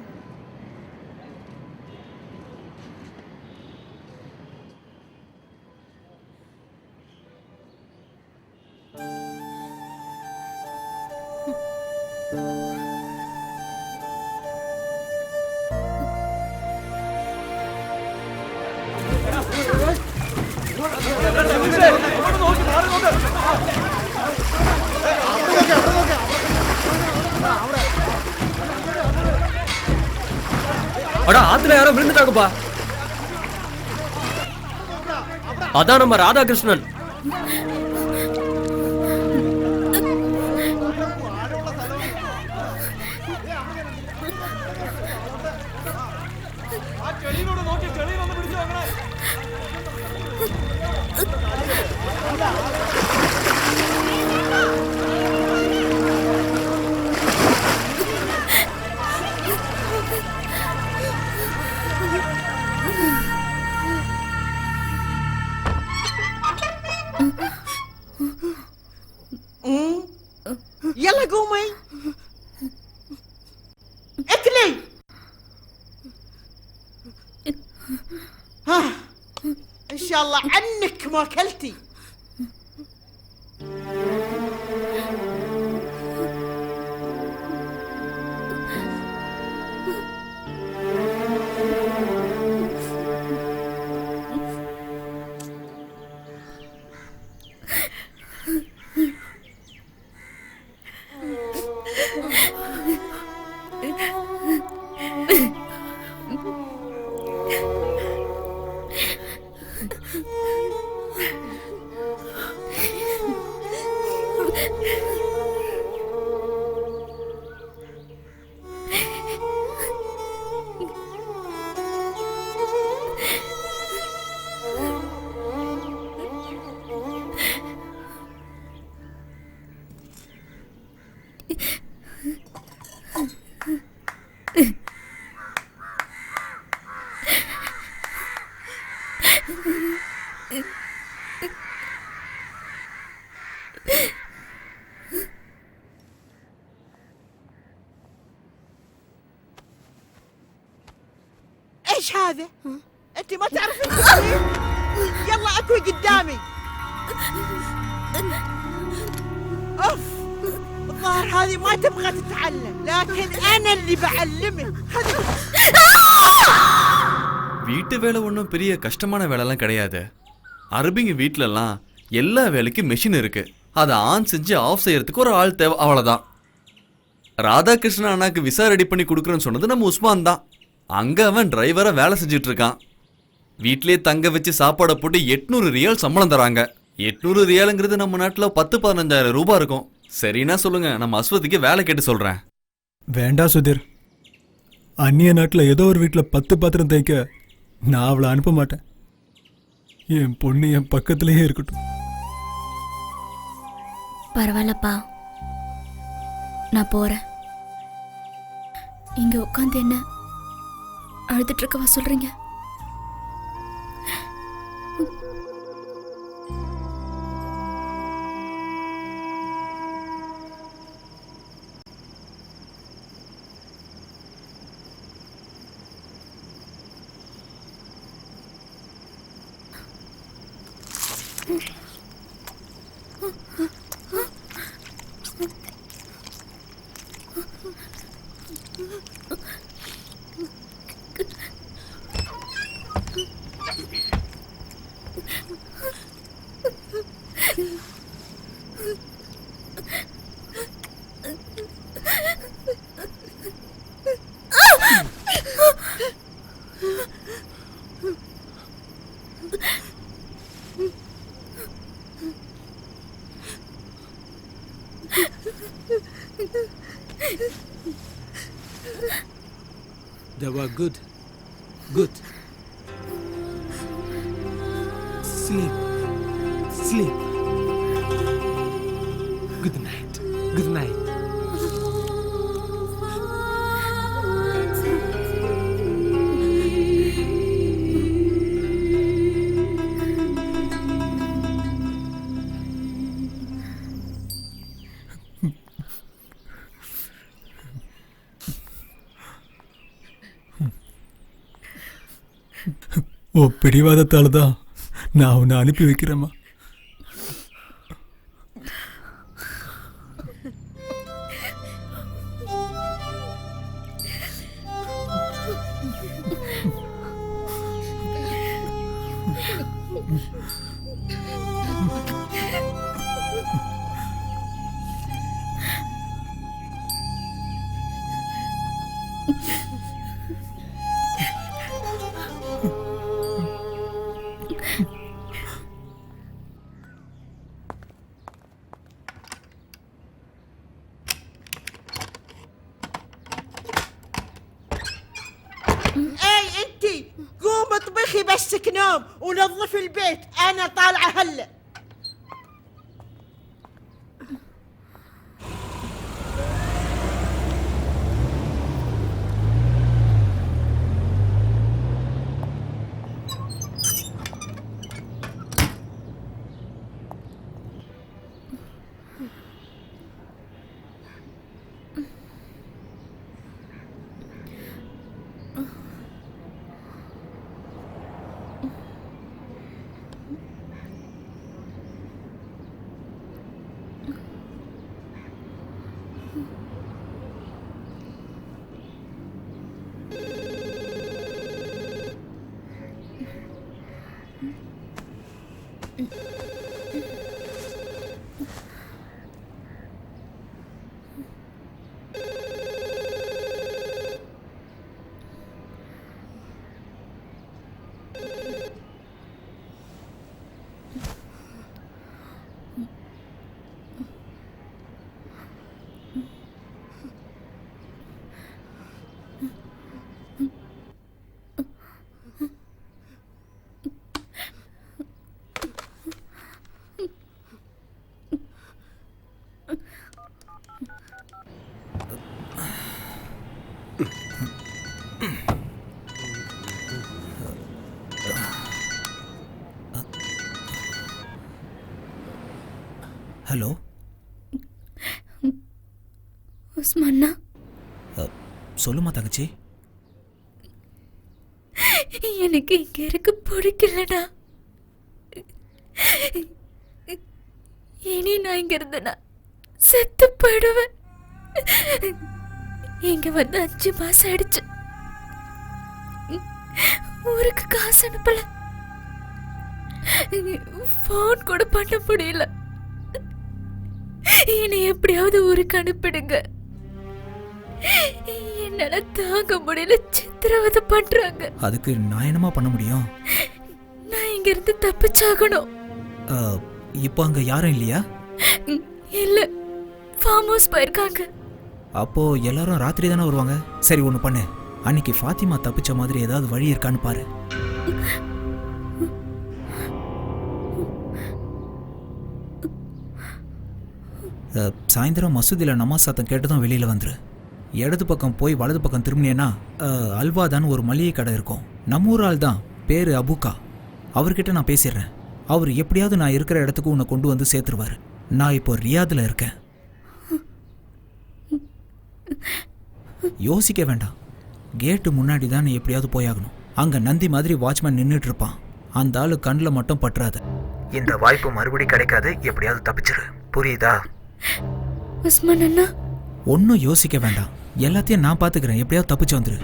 அடா, ஆத்துல யாரோ விழுந்துட்டாங்கப்பா. அதான் நம்ம ராதாகிருஷ்ணன். يلا قومي اكلي. ها ان شاء الله عنك ما اكلتي. ايش هذا؟ انت ما تعرفين تسوين؟ يلا اكوي قدامي. اوف، الظاهر هذه ما تبغى تتعلم، لكن انا اللي بعلمك. வீட்டு வேலை ஒன்றும் பெரிய கஷ்டமான வேலைலாம் கிடையாது. அரபிங்க வீட்டிலலாம் எல்லா வேலைக்கும் மெஷின் இருக்கு. அதை ஆன் செஞ்சு ஆஃப் செய்யறதுக்கு ஒரு ஆள் தேவை, அவ்வளோதான். ராதாகிருஷ்ணன் அண்ணாக்கு விசா ரெடி பண்ணி கொடுக்குறேன்னு சொன்னது நம்ம உஸ்மான் தான். அங்கே அவன் டிரைவரை வேலை செஞ்சுட்டு இருக்கான். வீட்டிலே தங்க வச்சு சாப்பாடை போட்டு 800 ரியால் சம்பளம் தராங்க. 800 ரியாலுங்கிறது நம்ம நாட்டில் 10-15,000 ரூபாய் இருக்கும். சரின்னா சொல்லுங்க, நம்ம அஸ்வதிக்கு வேலை கேட்டு சொல்கிறேன். வேண்டாம் சுதீர், அந்நிய நாட்டில் ஏதோ ஒரு வீட்டில் 10 பாத்திரம் தேய்க்க நான் அவளை அனுப்ப மாட்டேன். என் பொண்ணு என் பக்கத்திலேயே இருக்கட்டும். பரவாயில்லப்பா, நான் போறேன். இங்க உட்காந்து என்ன அழுதுட்டு இருக்கவா சொல்றீங்க? They were good. Good. Sleep. Sleep. Good night. Good night. ஓ பிடிவாதத்தால் தான் நான் உன்னை அனுப்பி வைக்கிறேம்மா. اي انتي قوم اطبخي بسك نوم ونظفي البيت، انا طالعه هلا. ஹலோ உஸ்மான்னா, சொல்லுமா தங்கச்சி. எனக்கு இங்க இருக்க பிடிக்கலடா. இனி நான் இங்க இருந்தேனா செத்து போயிடுவேன். இங்க வந்து 5 மாசம் ஆயிடுச்சு. ஊருக்கு காசு அனுப்பல, போன் கூட பண்ண முடியல. என்னை எப்படியாவது ஊருக்கு அனுப்பிடுங்க. என்னால தாங்க முடியல, சித்திரவதை பண்றாங்க. அதுக்கு நான் என்னமா பண்ண முடியும்? நான் இங்க இருந்து தப்பிச்சாகணும். இப்போ அங்க யாரும் இல்லையா? இல்ல, ஃபார்ம் ஹவுஸ் போயிருக்காங்க. அப்போ எல்லாரும் ராத்திரி தானே வருவாங்க. சரி ஒன்று பண்ணு, அன்னைக்கு ஃபாத்திமா தப்பிச்ச மாதிரி ஏதாவது வழி இருக்கான்னு பாரு. சாயந்தரம் மசூதியில் நமாஸ் சத்தம் கேட்டு தான் வெளியில் வந்துரு. இடது பக்கம் போய் வலது பக்கம் திரும்பினேன்னா அல்வாதான் ஒரு மளிகை கடை இருக்கும். நம்ம ஊர் ஆள் தான், பேர் அபுக்கா. அவர்கிட்ட நான் பேசிடுறேன். அவர் எப்படியாவது நான் இருக்கிற இடத்துக்கு உன்னை கொண்டு வந்து சேர்த்துருவார். நான் இப்போ ரியாதில் இருக்கேன். யோசிக்க வேண்டாம், கேட்டு முன்னாடி தான் நீ எப்படியாவது போயாகணும். அங்கே நந்தி மாதிரி வாட்ச்மேன் நின்றுட்டு இருப்பான். அந்த ஆளு கண்ணில் மட்டும் பற்றாது. இந்த வாய்ப்பு மறுபடியும் கிடைக்காது. எப்படியாவது தப்பிச்சிரு, புரியுதா? உஸ்மான் அண்ணா, ஒன்றும் யோசிக்க வேண்டாம், எல்லாத்தையும் நான் பார்த்துக்கிறேன். எப்படியாவது தப்பிச்சு வந்துரு.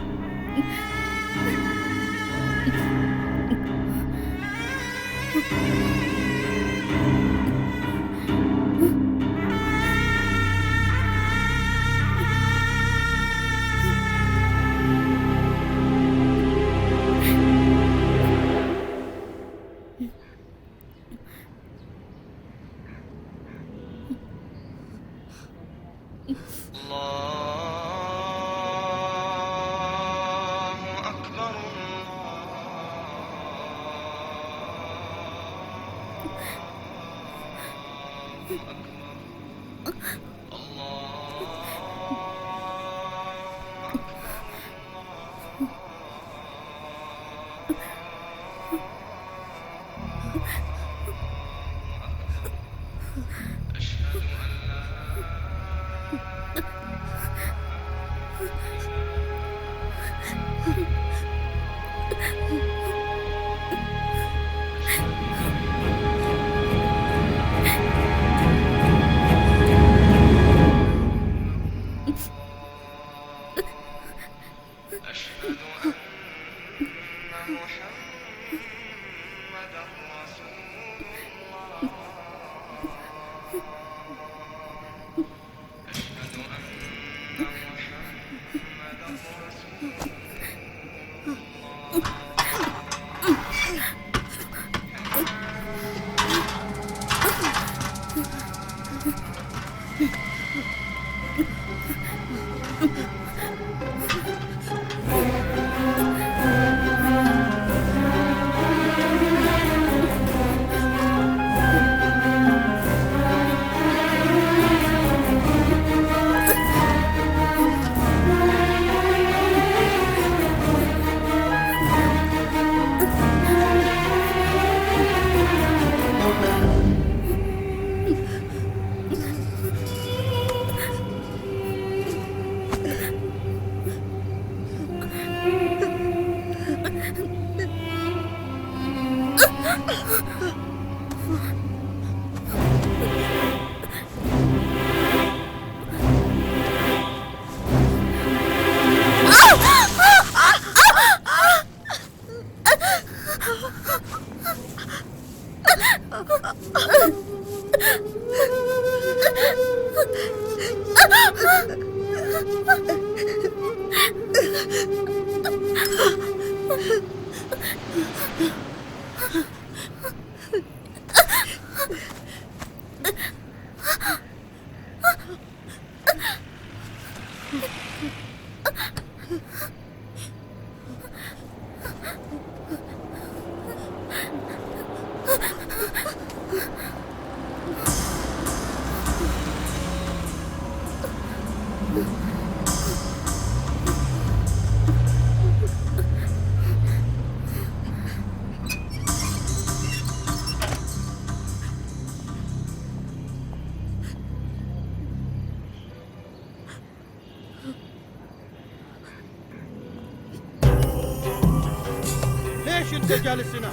انت جالس هنا؟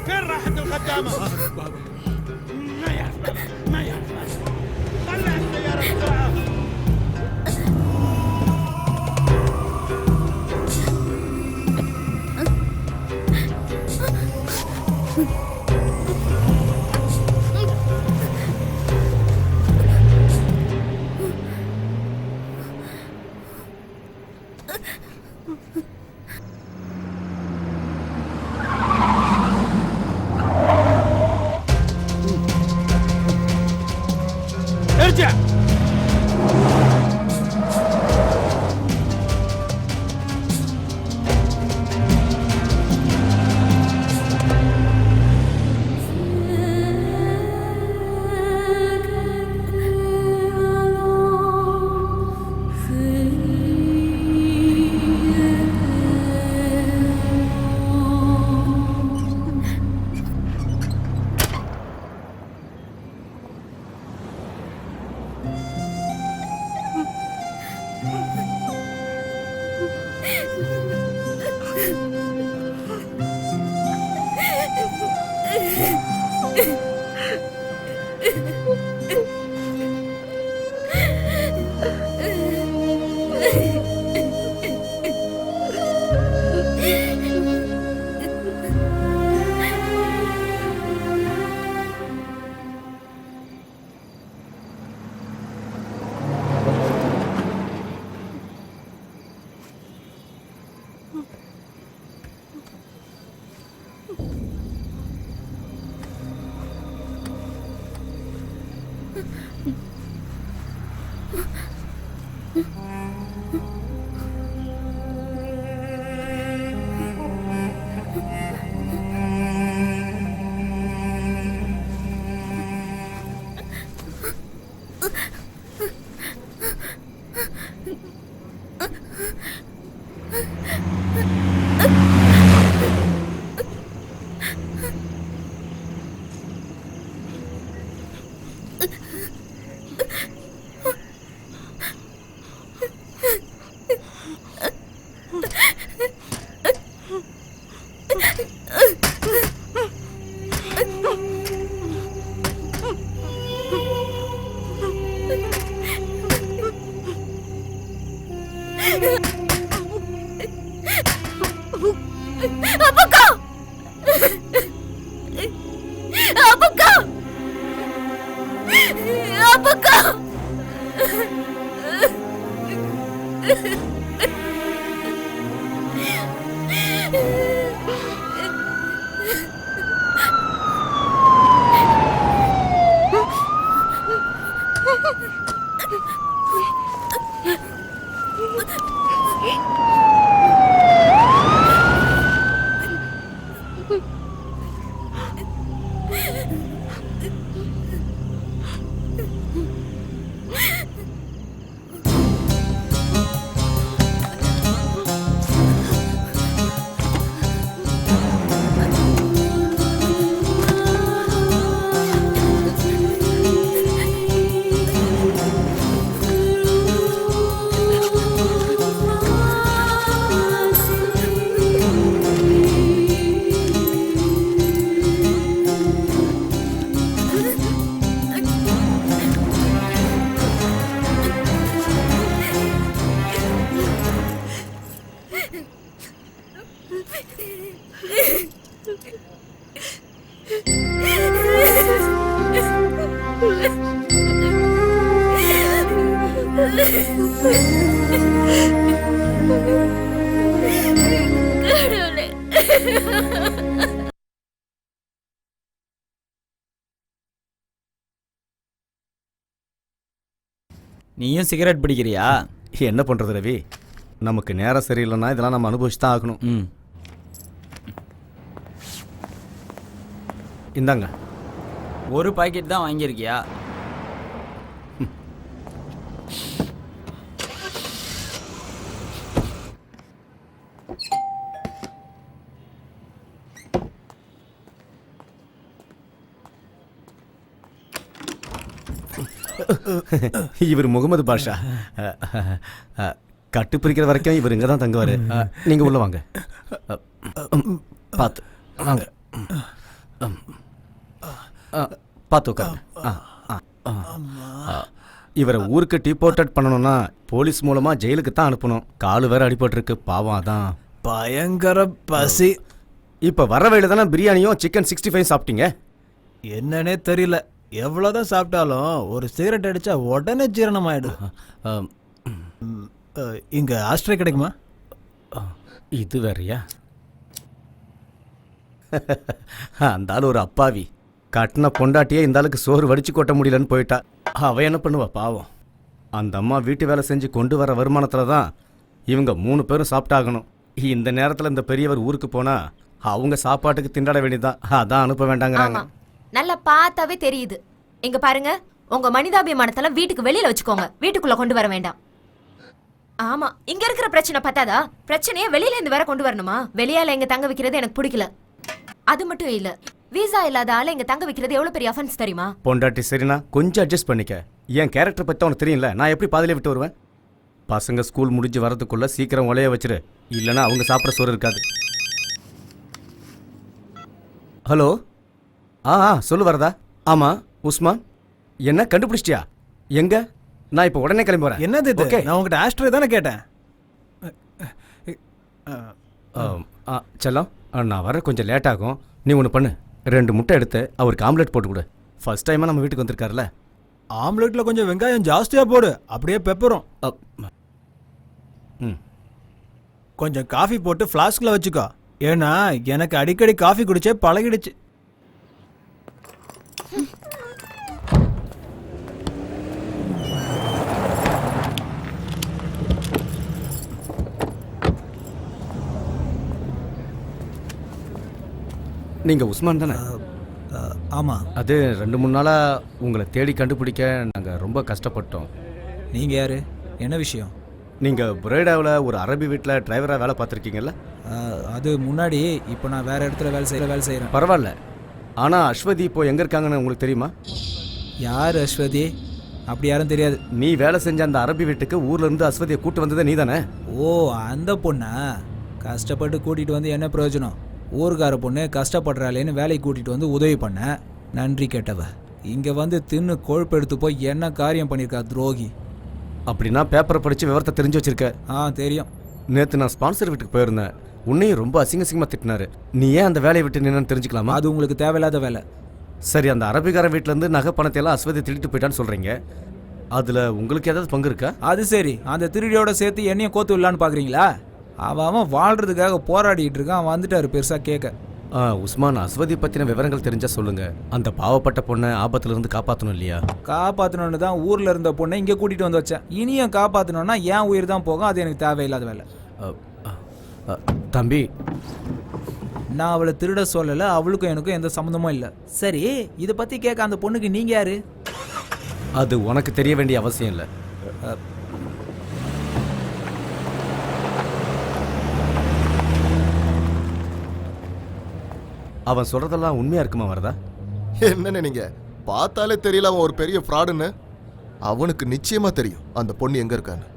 فين راحت الخدامه؟ ما يعرف ما يعرف. طلع السياره بسرعه. ارجع. நீயும் சிகரெட் பிடிக்கிறியா? என்ன பண்ணுறது ரவி, நமக்கு நேரம் சரியில்லைன்னா இதெல்லாம் நம்ம அனுபவிச்சு தான் ஆகணும். இந்தாங்க. ஒரு பாக்கெட் தான் வாங்கியிருக்கியா? இவர் முகமது பாஷா. கட்டு பிரிக்கிற வரைக்கும் இவர் இங்கே தான் தங்குவார். நீங்கள் உள்ள வாங்க. பார்த்து. வாங்க பார்த்து உட்காருங்க. இவரை ஊருக்கு டிபோர்ட்டட் பண்ணணும்னா போலீஸ் மூலமா ஜெயிலுக்கு தான் அனுப்பணும். காலு வேற அடிபட்டிருக்கு, பாவம். அதான் பயங்கர பசி. இப்ப வர வழியில தானே பிரியாணியும் சிக்கன் 65 சாப்பிட்டீங்க. என்னன்னே தெரியல, எவ்வளோதான் சாப்பிட்டாலும் ஒரு சிகரெட் அடிச்சா உடனே ஜீரணம் ஆயிடும். இங்க ஆஸ்ட்ரே கிடைக்குமா? இது வேறையா? அந்த ஆள் ஒரு அப்பாவி. கட்டின பொண்டாட்டியே இந்த ஆளுக்கு சோறு வடிச்சு கொட்ட முடியலன்னு போயிட்டா. அவ என்ன பண்ணுவா பாவம். அந்த அம்மா வீட்டு வேலை செஞ்சு கொண்டு வர வருமானத்தில் தான் இவங்க 3 பேரும் சாப்பிட்டாகணும். இந்த நேரத்தில் இந்த பெரியவர் ஊருக்கு போனா அவங்க சாப்பாட்டுக்கு திண்டாட வேண்டியதான். அதான் அனுப்ப வேண்டாங்கிறாங்க. நல்லா பார்த்தாவே தெரியுது. இங்க பாருங்க, உங்க மனிதாபிமானத்தெல்லாம் வீட்டுக்கு வெளியில வச்சுக்கோங்க, வீட்டுக்குள்ள கொண்டு வர வேண்டாம். ஆமா, இங்க இருக்கிற பிரச்சனை பத்தாதா, பிரச்சனையே வெளியில இருந்து வேற கொண்டு வரணுமா? வெளியால எங்க தங்க வைக்கிறது எனக்கு பிடிக்கல. அது மட்டும் இல்ல, வீசா இல்லாத ஆள இங்க தங்க வைக்கிறது எவ்வளவு பெரிய அஃபென்ஸ் தெரியுமா? பொண்டாட்டி சரினா கொஞ்சம் அட்ஜஸ்ட் பண்ணிக்க. என் கேரக்டர் பத்தி உனக்கு தெரியல, நான் எப்படி பாதியில விட்டு வருவேன்? பசங்க ஸ்கூல் முடிஞ்சு வரதுக்குள்ள சீக்கிரம் உலைய வச்சிரு, இல்லைன்னா அவங்க சாப்பிட்ற சோறு இருக்காது. ஹலோ, சொல்லு வரதா. ஆமா உஸ்மான், என்ன கண்டுபிடிச்சிட்டியா? எங்க? நான் இப்போ உடனே கிளம்பி வரேன். என்னது இது? நான் உங்ககிட்ட ஆஸ்ட்ரே தானே கேட்டேன். செல்லம், நான் வர கொஞ்சம் லேட் ஆகும். நீ ஒன்று பண்ணு, 2 முட்டை எடுத்து அவருக்கு ஆம்லெட் போட்டு கொடு. ஃபர்ஸ்ட் டைமாக நம்ம வீட்டுக்கு வந்திருக்காருல்ல. ஆம்லெட்டில் கொஞ்சம் வெங்காயம் ஜாஸ்தியாக போடு, அப்படியே பெப்பரும். கொஞ்சம் காஃபி போட்டு ஃப்ளாஸ்கில் வச்சுக்கோ, ஏன்னா எனக்கு அடிக்கடி காஃபி குடிச்சே பழகிடுச்சு. நீங்கள் உஸ்மான் தானே? ஆமாம். அது 2-3 நாளாக உங்களை தேடி கண்டுபிடிக்க நாங்கள் ரொம்ப கஷ்டப்பட்டோம். நீங்கள் யார்? என்ன விஷயம்? நீங்கள் புரேடாவில் ஒரு அரபி வீட்டில் டிரைவராக வேலை பார்த்துருக்கீங்கல்ல? அது முன்னாடி. இப்போ நான் வேறு இடத்துல வேலை செய்கிறேன். பரவாயில்ல. ஆனால் அஸ்வதி இப்போ எங்கே இருக்காங்கன்னு உங்களுக்கு தெரியுமா? யார் அஸ்வதி? அப்படி யாரும் தெரியாது. நீ வேலை செஞ்ச அந்த அரபி வீட்டுக்கு ஊர்லேருந்து அஸ்வதியை கூட்டு வந்ததே நீ தானே? ஓ, அந்த பொண்ணா? கஷ்டப்பட்டு கூட்டிகிட்டு வந்து என்ன பிரயோஜனம்? ஊருக்கார பொண்ணு கஷ்டப்படுறாளேன்னு வேலைக்கு கூட்டிகிட்டு வந்து உதவி பண்ண. நன்றி கேட்டவ இங்கே வந்து தின்னு கொழுப்பு எடுத்து போய் என்ன காரியம் பண்ணியிருக்கா துரோகி. அப்படின்னா பேப்பரை படித்து விவரத்தை தெரிஞ்சு வச்சிருக்க? தெரியும். நேற்று நான் ஸ்பான்சர் வீட்டுக்கு போயிருந்தேன். உன்னையும் ரொம்ப அசிங்கமாக திட்டினாரு. நீ ஏன் அந்த வேலையை விட்டு நின்னு தெரிஞ்சுக்கலாமா? அது உங்களுக்கு தேவையில்லாத வேலை. சரி, அந்த அரபிக்கார வீட்டிலேருந்து நகை பணத்தை எல்லாம் அஸ்வதி திருட்டு போயிட்டான்னு சொல்கிறீங்க. அதில் உங்களுக்கு ஏதாவது பங்கு இருக்கா? அது சரி, அந்த திருடியோட சேர்த்து என்னையும் கோத்து விடலான்னு பார்க்குறீங்களா? அவன் வாழ்கிறதுக்காக போராடிட்டு இருக்கான், வந்துட்டாரு பெருசாக கேட்க. உஸ்மான், அஸ்வதி பற்றின விவரங்கள் தெரிஞ்சால் சொல்லுங்கள். அந்த பாவப்பட்ட பொண்ணை ஆபத்துலேருந்து காப்பாற்றணும் இல்லையா? காப்பாற்றணுன்னு தான் ஊரில் இருந்த பொண்ணை இங்கே கூட்டிகிட்டு வந்து வச்சேன். இனியும் காப்பாற்றணுன்னா என் உயிர் தான் போகும், அது எனக்கு தேவையில்லாத வேலை. தம்பி, நான் அவளை திருட சொல்லலை, அவளுக்கும் எனக்கும் எந்த சம்மந்தமும் இல்லை. சரி, இதை பற்றி கேட்க அந்த பொண்ணுக்கு நீங்கள் யார்? அது உனக்கு தெரிய வேண்டிய அவசியம் இல்லை. அவன் சொல்றதெல்லாம் உண்மையா இருக்குமா வரதா? என்னன்னு நீங்க பார்த்தாலே தெரியல அவன் ஒரு பெரிய ஃப்ராடுன்னு. அவனுக்கு நிச்சயமா தெரியும் அந்த பொண்ணு எங்க இருக்கான்னு.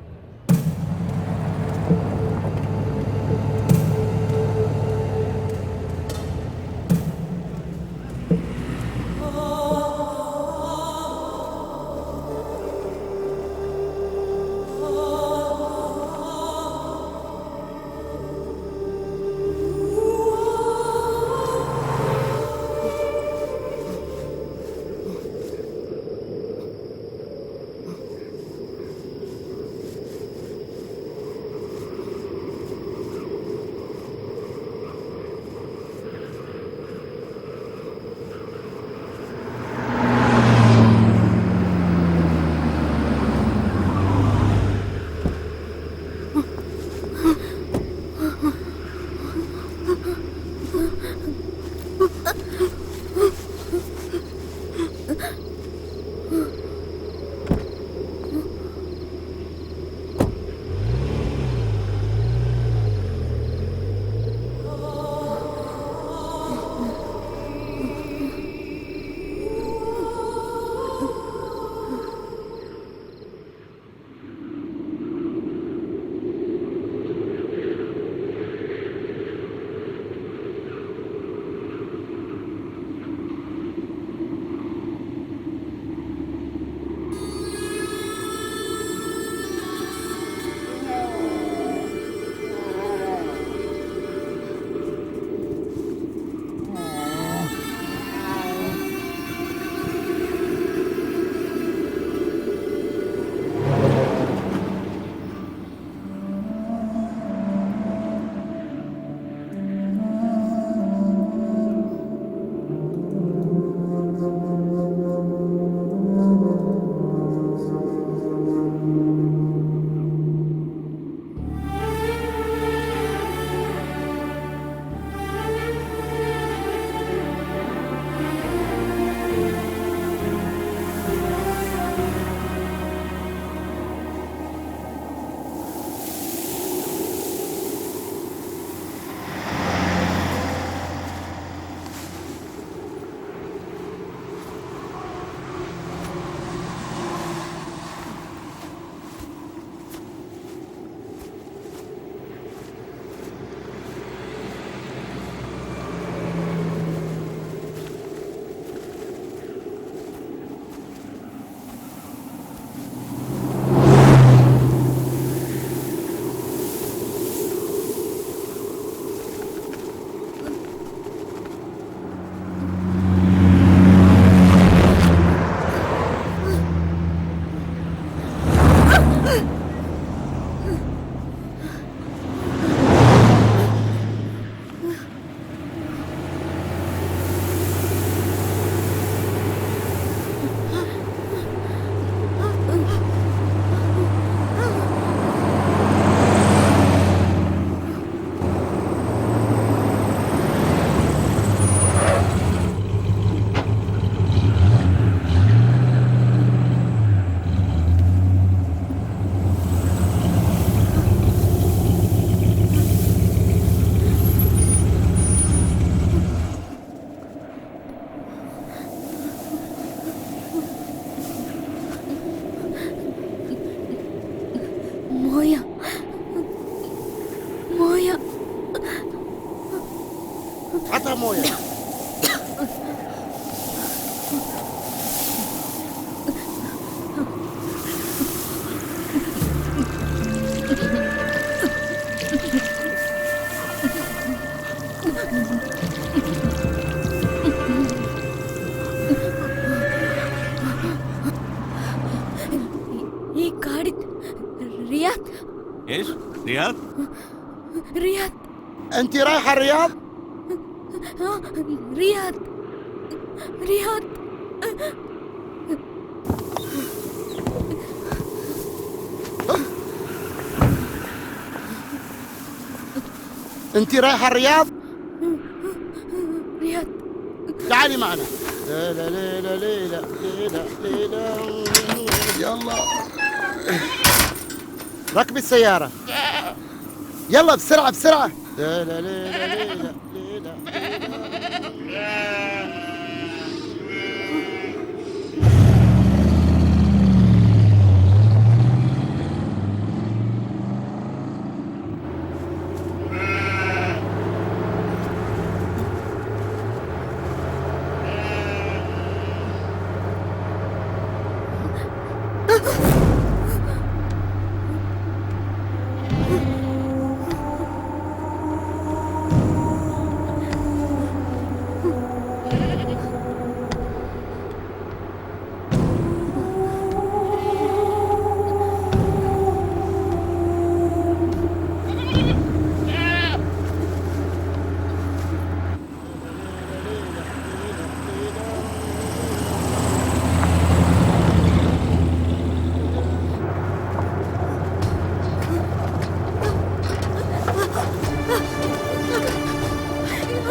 رياض رياض انت رايحه الرياض؟ رياض رياض انت رايحه الرياض؟ رياض تعالي معنا. ليلى ليلى ليلى ليلى ليلى يلا ركبي السيارة يلا بسرعة بسرعة. ليلى ليلى ليلى ليلى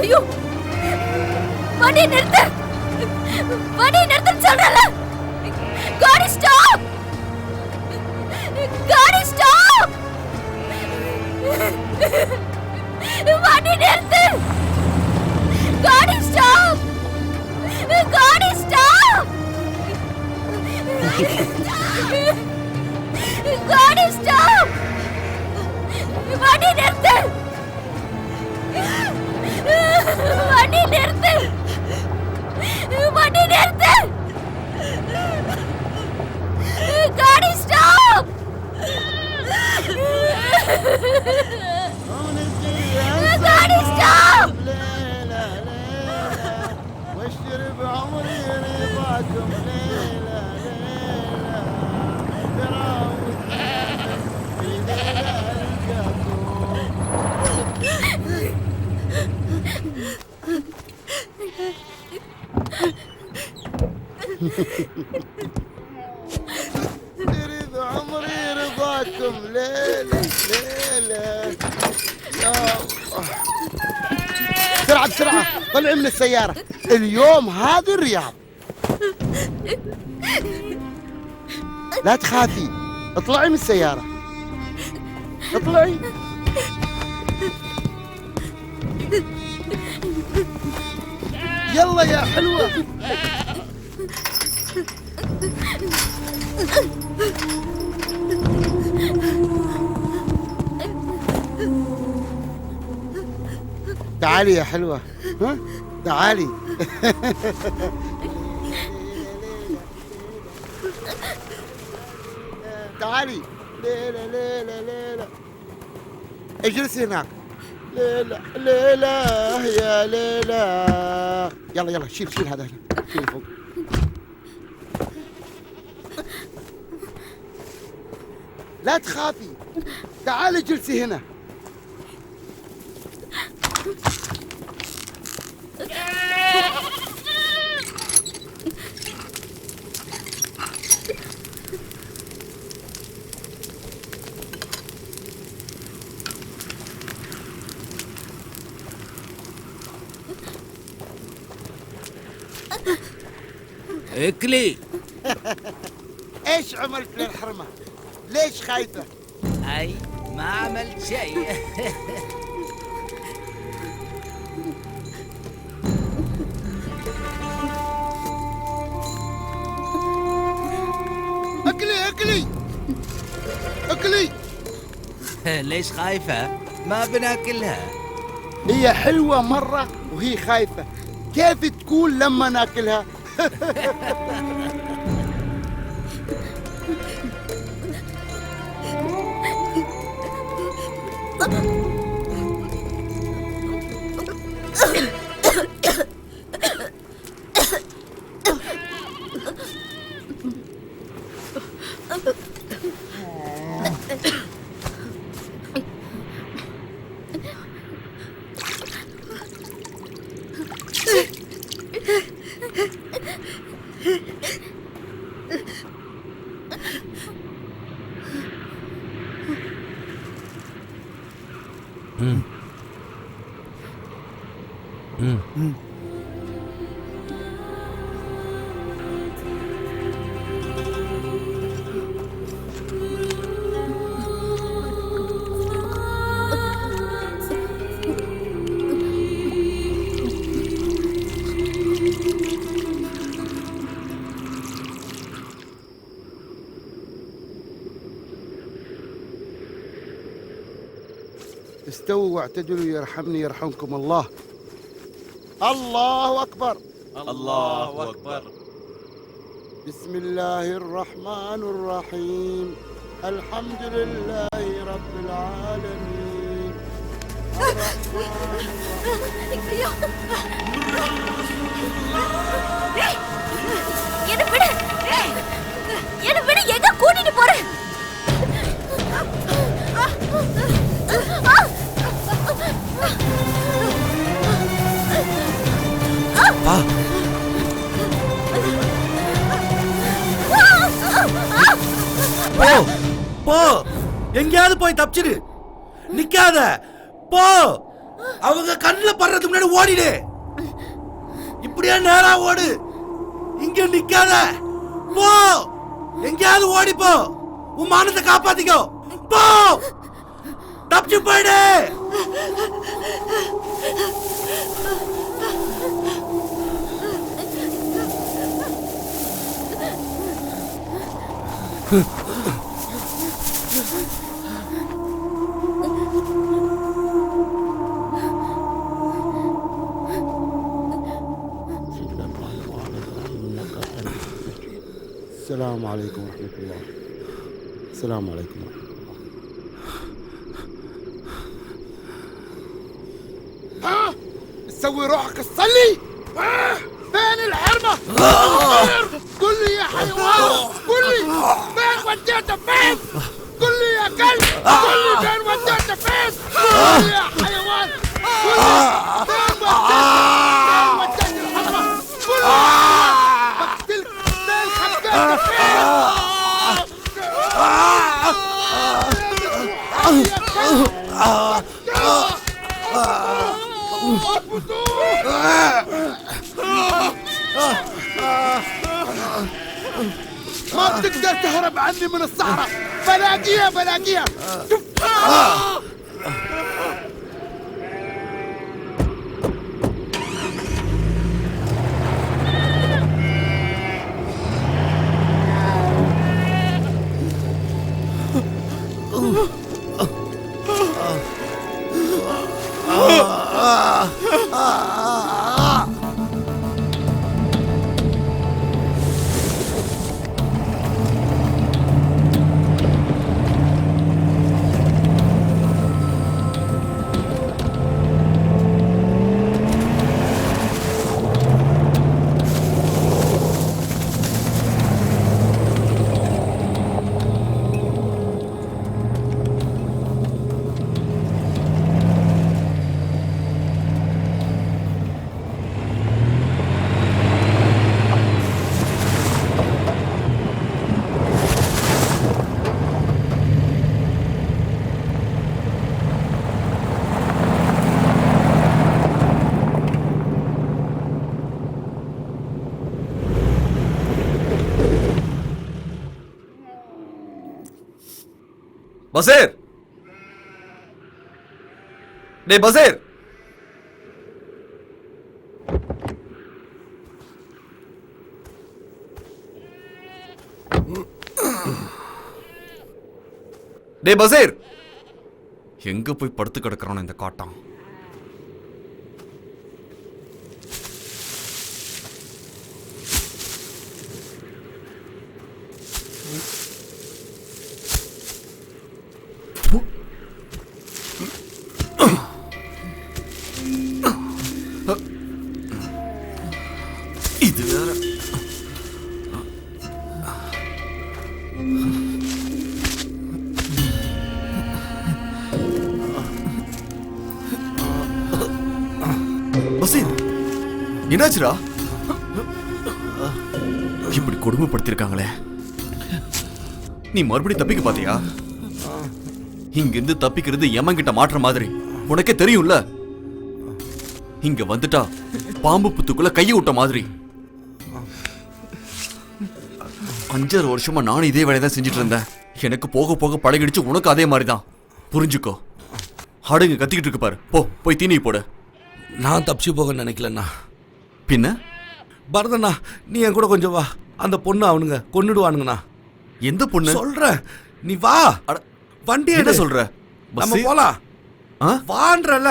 ஐயோ வண்டி நிறுத்து வண்டி நிறுத்துன்னு சொல்றல காடி ஸ்டாப் காடி ஸ்டாப் வண்டி நிறுத்து காடி ஸ்டாப் காடி ஸ்டாப் காடி ஸ்டாப் வண்டி நிறுத்து வண்டி நிறுத்து வண்டி நிறுத்து காடி ஸ்டாப் காடி ஸ்டாப் واشتري بعمري رضاكم. ليلى تريد عمري رضاكم. ليلى ليلى يا بسرعة بسرعة طلعي من السيارة. اليوم هذا الرياض. لا تخافي اطلعي من السيارة اطلعي. يلا يا حلوة. تعالي يا حلوة. ها تعالي. تعالي. ليلى ليلى ليلى اجلسي هناك. ليلى ليلى يا ليلى. يلا يلا شيل شيل هذا هنا شيل فوق. لا تخافي تعالي اجلسي هنا. اكلي. ايش عملت للحرمة؟ ليش خايفة؟ اي ما عملت شيء. اكلي اكلي اكلي. ليش خايفة؟ ما بناكلها. هي حلوة مرة وهي خايفة. كيف تكون لما ناكلها؟ استووا واعتدلوا يرحمني يرحمكم الله. الله أكبر. الله أكبر. بسم الله الرحمن الرحيم. الحمد لله رب العالمين. என்ன விடு, எங்க கூட்டிட்டு போறேன்? பா போ போ, எங்கேயாவது போய் தப்பிச்சிரு, நிக்காத, போ. அவங்க கண்ணுல படுறதுக்கு முன்னாடி ஓடிடு. இப்படியே நேரா ஓடு, இங்க நிக்காத, போ. எங்கேயாவது ஓடி போ, உன் மானத்தை காப்பாத்திக்கோ. போ, தப்பிச்சு போயிடு. السلام عليكم ورحمة الله. السلام عليكم ورحمة الله. ها؟ تسوي روحك تصلي؟ فين الحرمة؟ قل لي يا حيوان، قل لي فين وديته فين؟ قل لي يا كلب، قل لي فين وديته فين؟ قل لي يا حيوان، قل لي فين وديته الحرمة؟ قل لي بقتلك فين خبيته فين؟ ما بتقدر تهرب عني من الصحراء. بلاقيها بلاقيها. பசீர், டேய் பசீர், டேய் பசீர், எங்க போய் படுத்து கிடக்குறானோ இந்த காட்டான். இது வேற. பசீர், என்னாச்சுடா? இப்படி கொடுமைப்படுத்திருக்காங்களே. நீ மறுபடியும் தப்பிக்க பாத்தியா? இங்கிருந்து தப்பிக்கிறது எமன்கிட்ட மாற்ற மாதிரி உனக்கே தெரியும்ல. இங்க வந்துட்டா பாம்பு புத்துக்குள்ள கையை விட்ட மாதிரி. 5 வருஷமா நானும் இதே வேலையை தான் செஞ்சுட்டு இருந்தேன். எனக்கு போக போக பழகிடுச்சு, உனக்கு அதே மாதிரி தான். புரிஞ்சுக்கோ. ஆடுங்க கத்திக்கிட்டு இருக்கு பாரு, போ போய் தீனி போடு. நான் தப்பிச்சு போக நினைக்கலண்ணா. பின்ன பரதண்ணா, நீ என் கூட கொஞ்சம் வா. அந்த பொண்ணு அவனுங்க கொன்னுடுவானுங்கண்ணா. எந்த பொண்ணு சொல்றேன், நீ வா. வண்டி என்ன சொல்ற? நம்ம போலாம். வான்றல.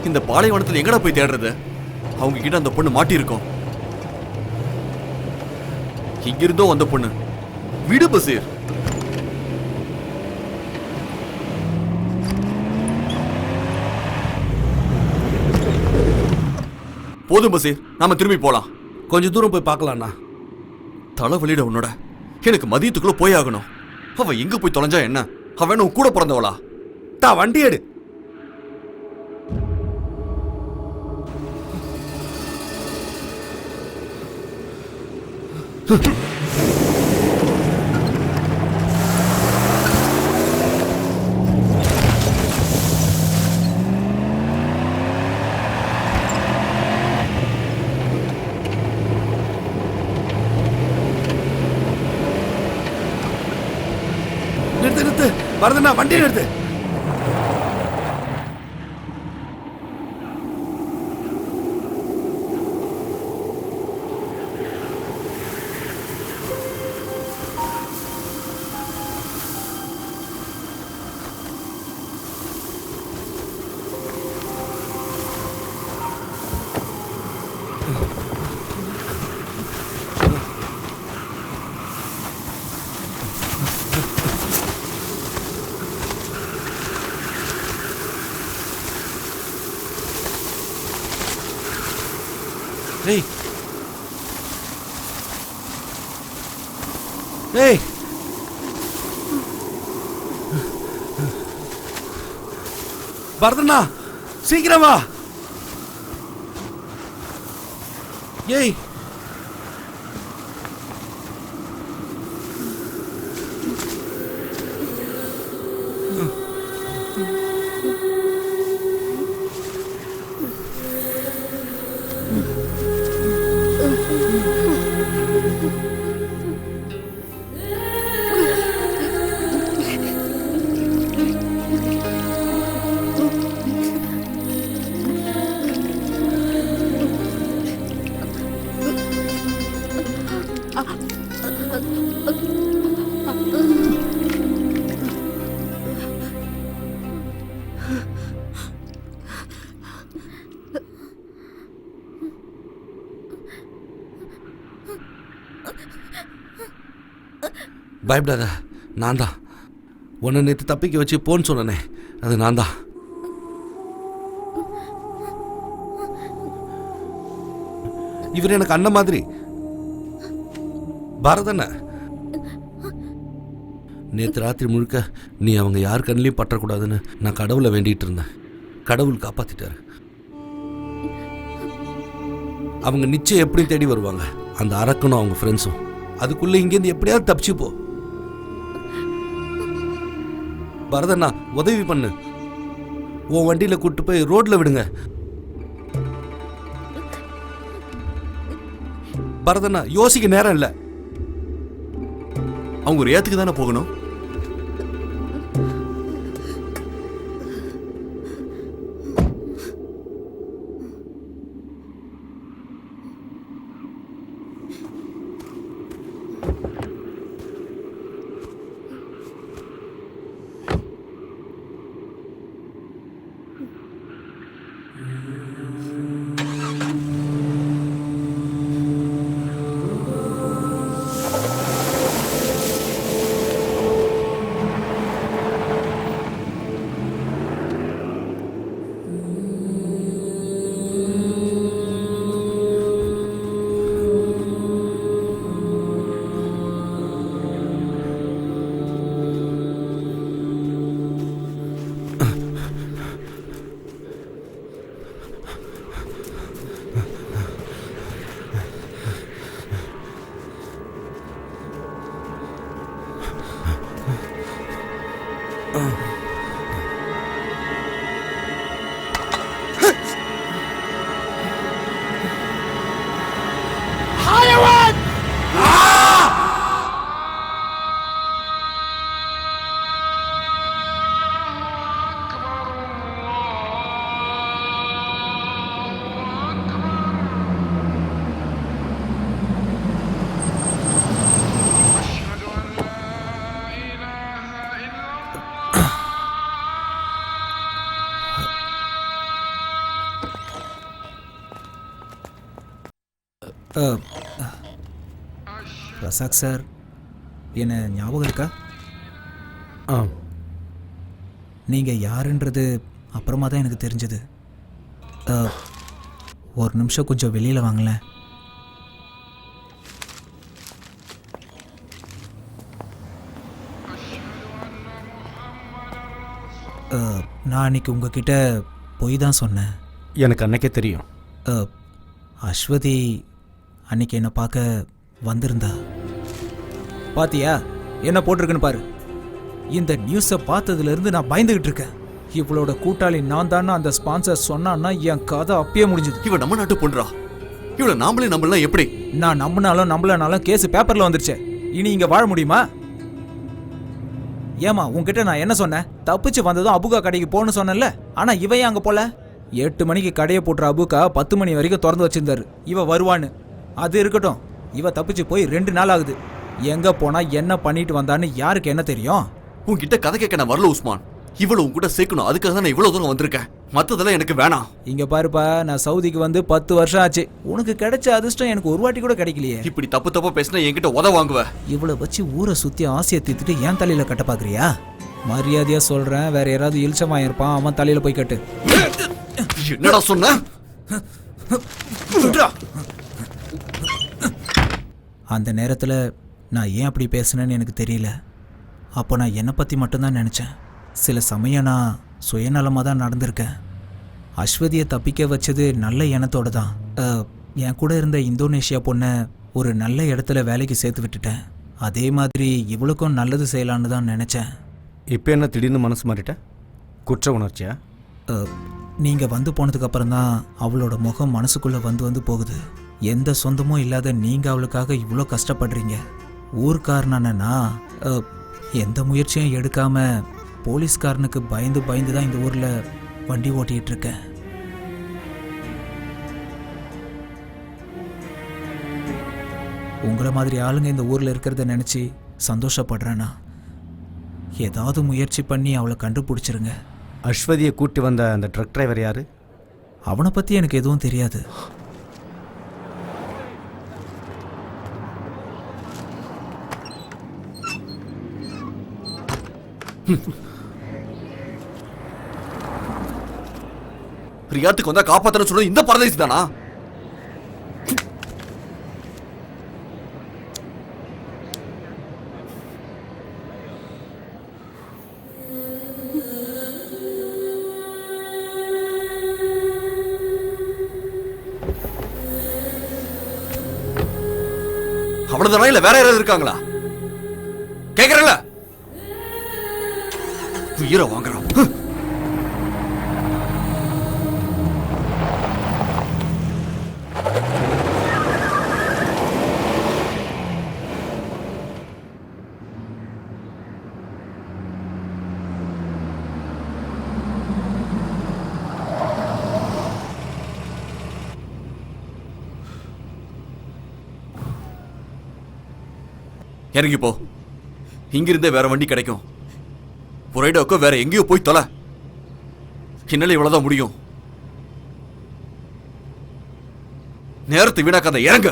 இந்த பாலைவனத்தில் எங்கடா போய் தேடுறது? அவங்க கிட்ட அந்த பொண்ணு மாட்டி இருக்கோம். இங்கிருந்தோ வந்த பொண்ணு. விடு பசீர். போதும் பசீர், நாம திரும்பி போலாம். கொஞ்சம் தூரம் போய் பார்க்கலாம்ண்ணா. தலைவலிட உன்னோட. எனக்கு மதியத்துக்குள்ள போய் ஆகணும். அவ எங்க போய் தொலைஞ்சா என்ன? அவன் உன் கூட பிறந்தவளா? வண்டி எடு. நிறுத்து நிறுத்து. வரதுண்ணா, வண்டி நிறுத்து. ஏய் ஏய், பரதண்ணா சீக்கிரம் வா. ஏய் பயப்படாத, நான் தான் உன்னை நேற்று தப்பிக்க வச்சு போன்னு சொன்னனே, அது நான் தான். இவர் எனக்கு அண்ணன் மாதிரி. பரதண்ண நேற்று ராத்திரி முழுக்க நீ அவங்க யார் கண்ணிலையும் பற்றக்கூடாதுன்னு நான் கடவுளை வேண்டிகிட்டு இருந்தேன். கடவுள் காப்பாத்திட்டாரு. அவங்க நிச்சயம் எப்படி தேடி வருவாங்க, அந்த அரக்கனும் அவங்க ஃப்ரெண்ட்ஸும். அதுக்குள்ள இங்கேருந்து எப்படியாவது தப்பிச்சு போ. பரதண்ணா உதவி பண்ணு, உன் வண்டியில கூட்டு போய் ரோட்ல விடுங்க. பரதண்ணா யோசிக்க நேரம் இல்ல. அவங்க ஒரு ஏத்துக்கு தானே போகணும். ரசாக் சார், என்ன ஞாபகம் இருக்கா? ஆ. நீங்கள் யாருன்றது அப்புறமா தான் எனக்கு தெரிஞ்சது. ஒரு நிமிஷம் கொஞ்சம் வெளியில் வாங்களேன். நான் அன்னைக்கு உங்ககிட்ட பொய் தான் சொன்னேன். எனக்கு அன்னைக்கே தெரியும். அஸ்வதி அன்னைக்கு என்னை பார்க்க வந்திருந்தா. பாத்தியா என்ன போட்டிருக்குன்னு பாரு. இந்த நியூஸை பார்த்ததுலேருந்து நான் பயந்துகிட்டு இருக்கேன். இவளோட கூட்டாளி நான் தானே அந்த ஸ்பான்சர் சொன்னான்னா என் கதை அப்பயே முடிஞ்சது. இவ நம்ம நாட்டு பொண்ணுடா. இவளை நாமளே நம்பலாம் எப்படி? நான் நம்பினாலும் நம்பலனாலும் கேஸ் பேப்பர்ல வந்துருச்சு. இனி இங்க வாழ முடியுமா? ஏமா உன்கிட்ட நான் என்ன சொன்னேன்? தப்பிச்சு வந்ததும் அபுகா கடைக்கு போன்னு சொன்னேன்ல. ஆனா இவ ஏன் அங்க போல? 8 மணிக்கு கடையை போட்டுற அபுகா 10 மணி வரைக்கும் திறந்து வச்சிருந்தாரு. இவ வருவான்னு. அது இருக்கட்டும், இவ தப்பிச்சு போய் 2 நாள் ஆகுது. எங்க போனா என்ன பண்ணிட்டு வந்தான்னு யாருக்கு என்ன தெரியும்? உன்கிட்ட கதை கேட்க நான் வரல உஸ்மான். இவ்வளவு உன் கூட சேர்க்கணும், அதுக்காக தான் நான் இவ்வளவு தூரம் வந்திருக்கேன். மத்ததெல்லாம் எனக்கு வேணாம். இங்க பாருப்பா, நான் சவுதிக்கு வந்து 10 வருஷம் ஆச்சு. உனக்கு கிடைச்ச அதிர்ஷ்டம் எனக்கு ஒரு வாட்டி கூட கிடைக்கலையே. இப்படி தப்பு தப்பா பேசினா என்கிட்ட உத வாங்குவ. இவ்வளவு வச்சு ஊரை சுத்தி ஆசையை தீர்த்துட்டு ஏன் தலையில கட்ட பாக்குறியா? மரியாதையா சொல்றேன், வேற யாராவது இல்சமா இருப்பான், அவன் தலையில போய் கட்டு. என்னடா சொன்ன? அந்த நேரத்துல நான் ஏன் அப்படி பேசுனேன்னு எனக்கு தெரியல. அப்போ நான் என்னை பத்தி மட்டும்தான் நினைச்சேன். சில சமயம் நான் சுயநலமாக தான் நடந்திருக்கேன். அஸ்வதியை தப்பிக்க வச்சது நல்ல எண்ணத்தோடு தான். என் கூட இருந்த இந்தோனேஷியா பொண்ணை ஒரு நல்ல இடத்துல வேலைக்கு சேர்த்து விட்டுட்டேன். அதே மாதிரி இவளுக்கும் நல்லது செய்யலான்னு தான் நினச்சேன். இப்போ என்ன திடீர்னு மனசு மாறிட்ட? குற்ற உணர்ச்சியா? நீங்கள் வந்து போனதுக்கப்புறம் தான் அவளோட முகம் மனசுக்குள்ளே வந்து போகுது. எந்த சொந்தமும் இல்லாத நீங்கள் அவளுக்காக இவ்வளோ கஷ்டப்படுறீங்க. ஊர்க்காரனா எந்த முயற்சியும் எடுக்காமல் போலீஸ்காரனுக்கு பயந்து தான் இந்த ஊரில் வண்டி ஓட்டிகிட்டு இருக்கேன். உங்களை மாதிரி ஆளுங்க இந்த ஊரில் இருக்கிறத நினச்சி சந்தோஷப்படுறேன்னா ஏதாவது முயற்சி பண்ணி அவளை கண்டுபிடிச்சிருங்க. அஸ்வதியை கூட்டி வந்த அந்த ட்ரக் டிரைவர் யாரு? அவனை பற்றி எனக்கு எதுவும் தெரியாது. ரியாத்துக்கு வந்தா காப்பாத்தணும் சொல்றது இந்த பரதேசி தானா? அவ்வளவுதானா இல்ல வேற யாராவது இருக்காங்களா? கேக்குறல உயிரை வாங்குறான். இறங்கி போ. இங்கிருந்தே வேற வண்டி கிடைக்கும். புரைடோக்கோ வேற எங்கேயோ போய் தொலை. என்னால இவ்வளவுதான் முடியும். நேரத்தை வீணாக்காத, இறங்க.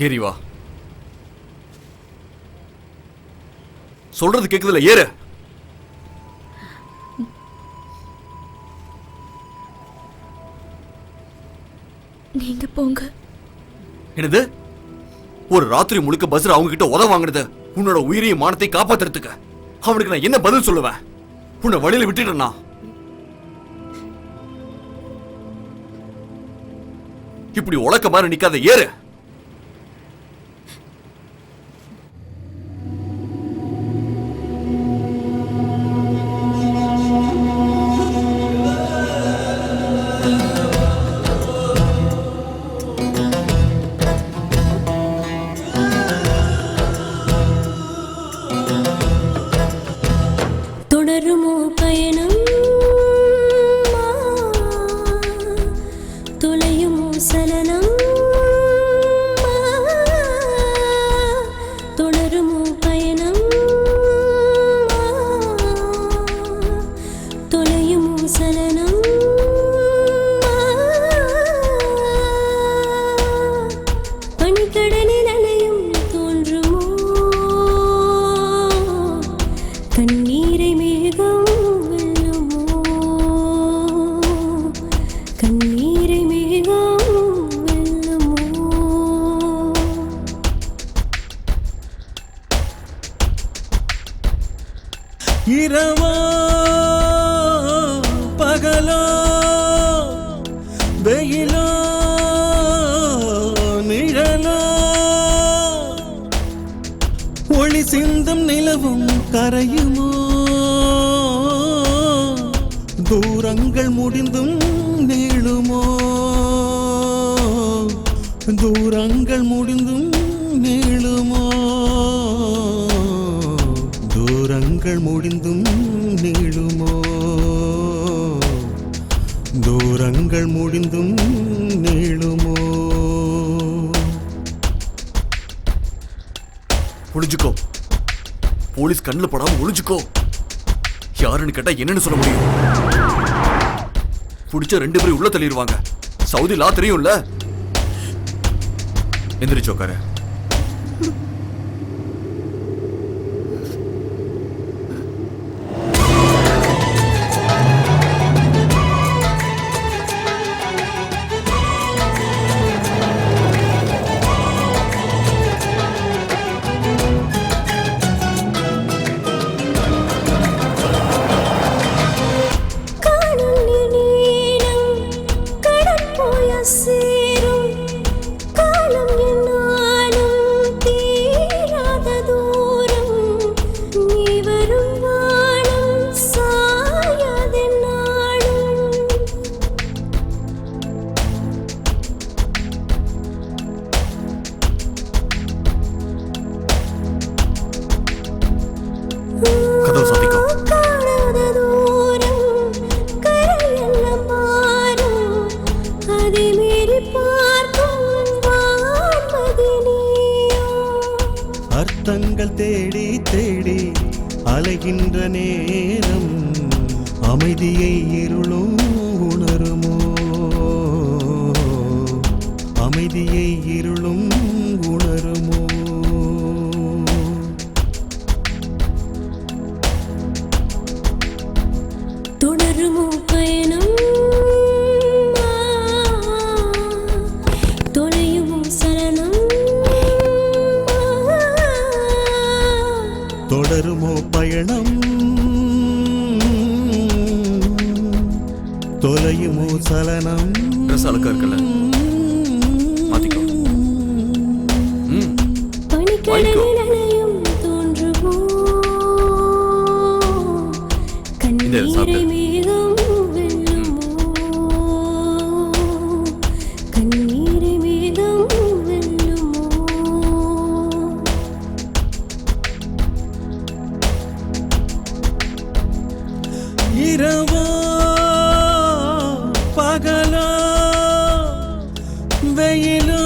ஏறி வா. சொல்றது கேக்குதுல, ஏறு. நீங்க போங்க. என்னது? ஒரு ராத்திரி முழுக்க பஸ்ல அவங்க கிட்ட உதவ வாங்குறது உன்னோட உயிரையும் மானத்தையும் காப்பாத்துறதுக்கு அவனுக்கு நான் என்ன பதில் சொல்லுவேன்? உன்னை வழியில விட்டுட்டேன்னா இப்படி உலக்க மாதிரி நிக்காத, ஏறு. தொடருமோ பயணம், தொலையுமோ சலனம், தொடருமோ பயணம், தொலையுமோ சலனம், பனிக்கடலில் அலையும் தோன்றுமோ, கண்ணீரை மேகம் வெல்லுமோ, கண்ணீரை மேகம் வெல்லுமோ. இரவோ பகலோ வெயிலோ நிழலோ ஒளி சிந்தும் நிலவும் கரையுமோ, தூரங்கள் முடிந்தும் நீளுமோ, தூரங்கள் முடிந்தும் நீளுமோ, தூரங்கள் முடிந்தும் நீளுமோ, தூரங்கள் முடிந்தும் நீளுமோ. ஒளிஞ்சுக்கோ, போலீஸ் கண்ணில் படாம ஒளிஞ்சுக்கோ. யாருன்னு கேட்டா என்னன்னு சொல்ல முடியும்? பிடிச்ச 2 பேரும் உள்ள தள்ளிடுவாங்க. சவுதி லா தெரியும்ல. எந்திரிச்சு உட்காரு. சேரும் காலம் என்னாலும் தீராத தூரம், நீ வரும் வானம் சாயாதென்னாலும். கதவு சாத்திக்கோ. காணாத தூரம் கரையெல்லாம் மாறும், அதை மீறி பார்க்கும் வான்மதி நீயோ. அர்த்தங்கள் தேடி தேடி அலைகின்ற நேரம் அமைதியை இருளும் உணருமோ, அமைதியை இருளும் உணருமோ. தொடருமோ பயணம், தொலையுமோ சலனம், தொடருமோ பயணம், தொலையுமோ சலனம். ட்ரெஸ் அழுக்கா இருக்குல்ல, மாத்திக்கோ. பனிக்கடலில் அலையும் தோன்றுமோ, கண்ணீரை மேகம் வெல்லுமோ, கண்ணீரை மேகம் வெல்லுமோ. இரவோ பகலோ வெயிலோ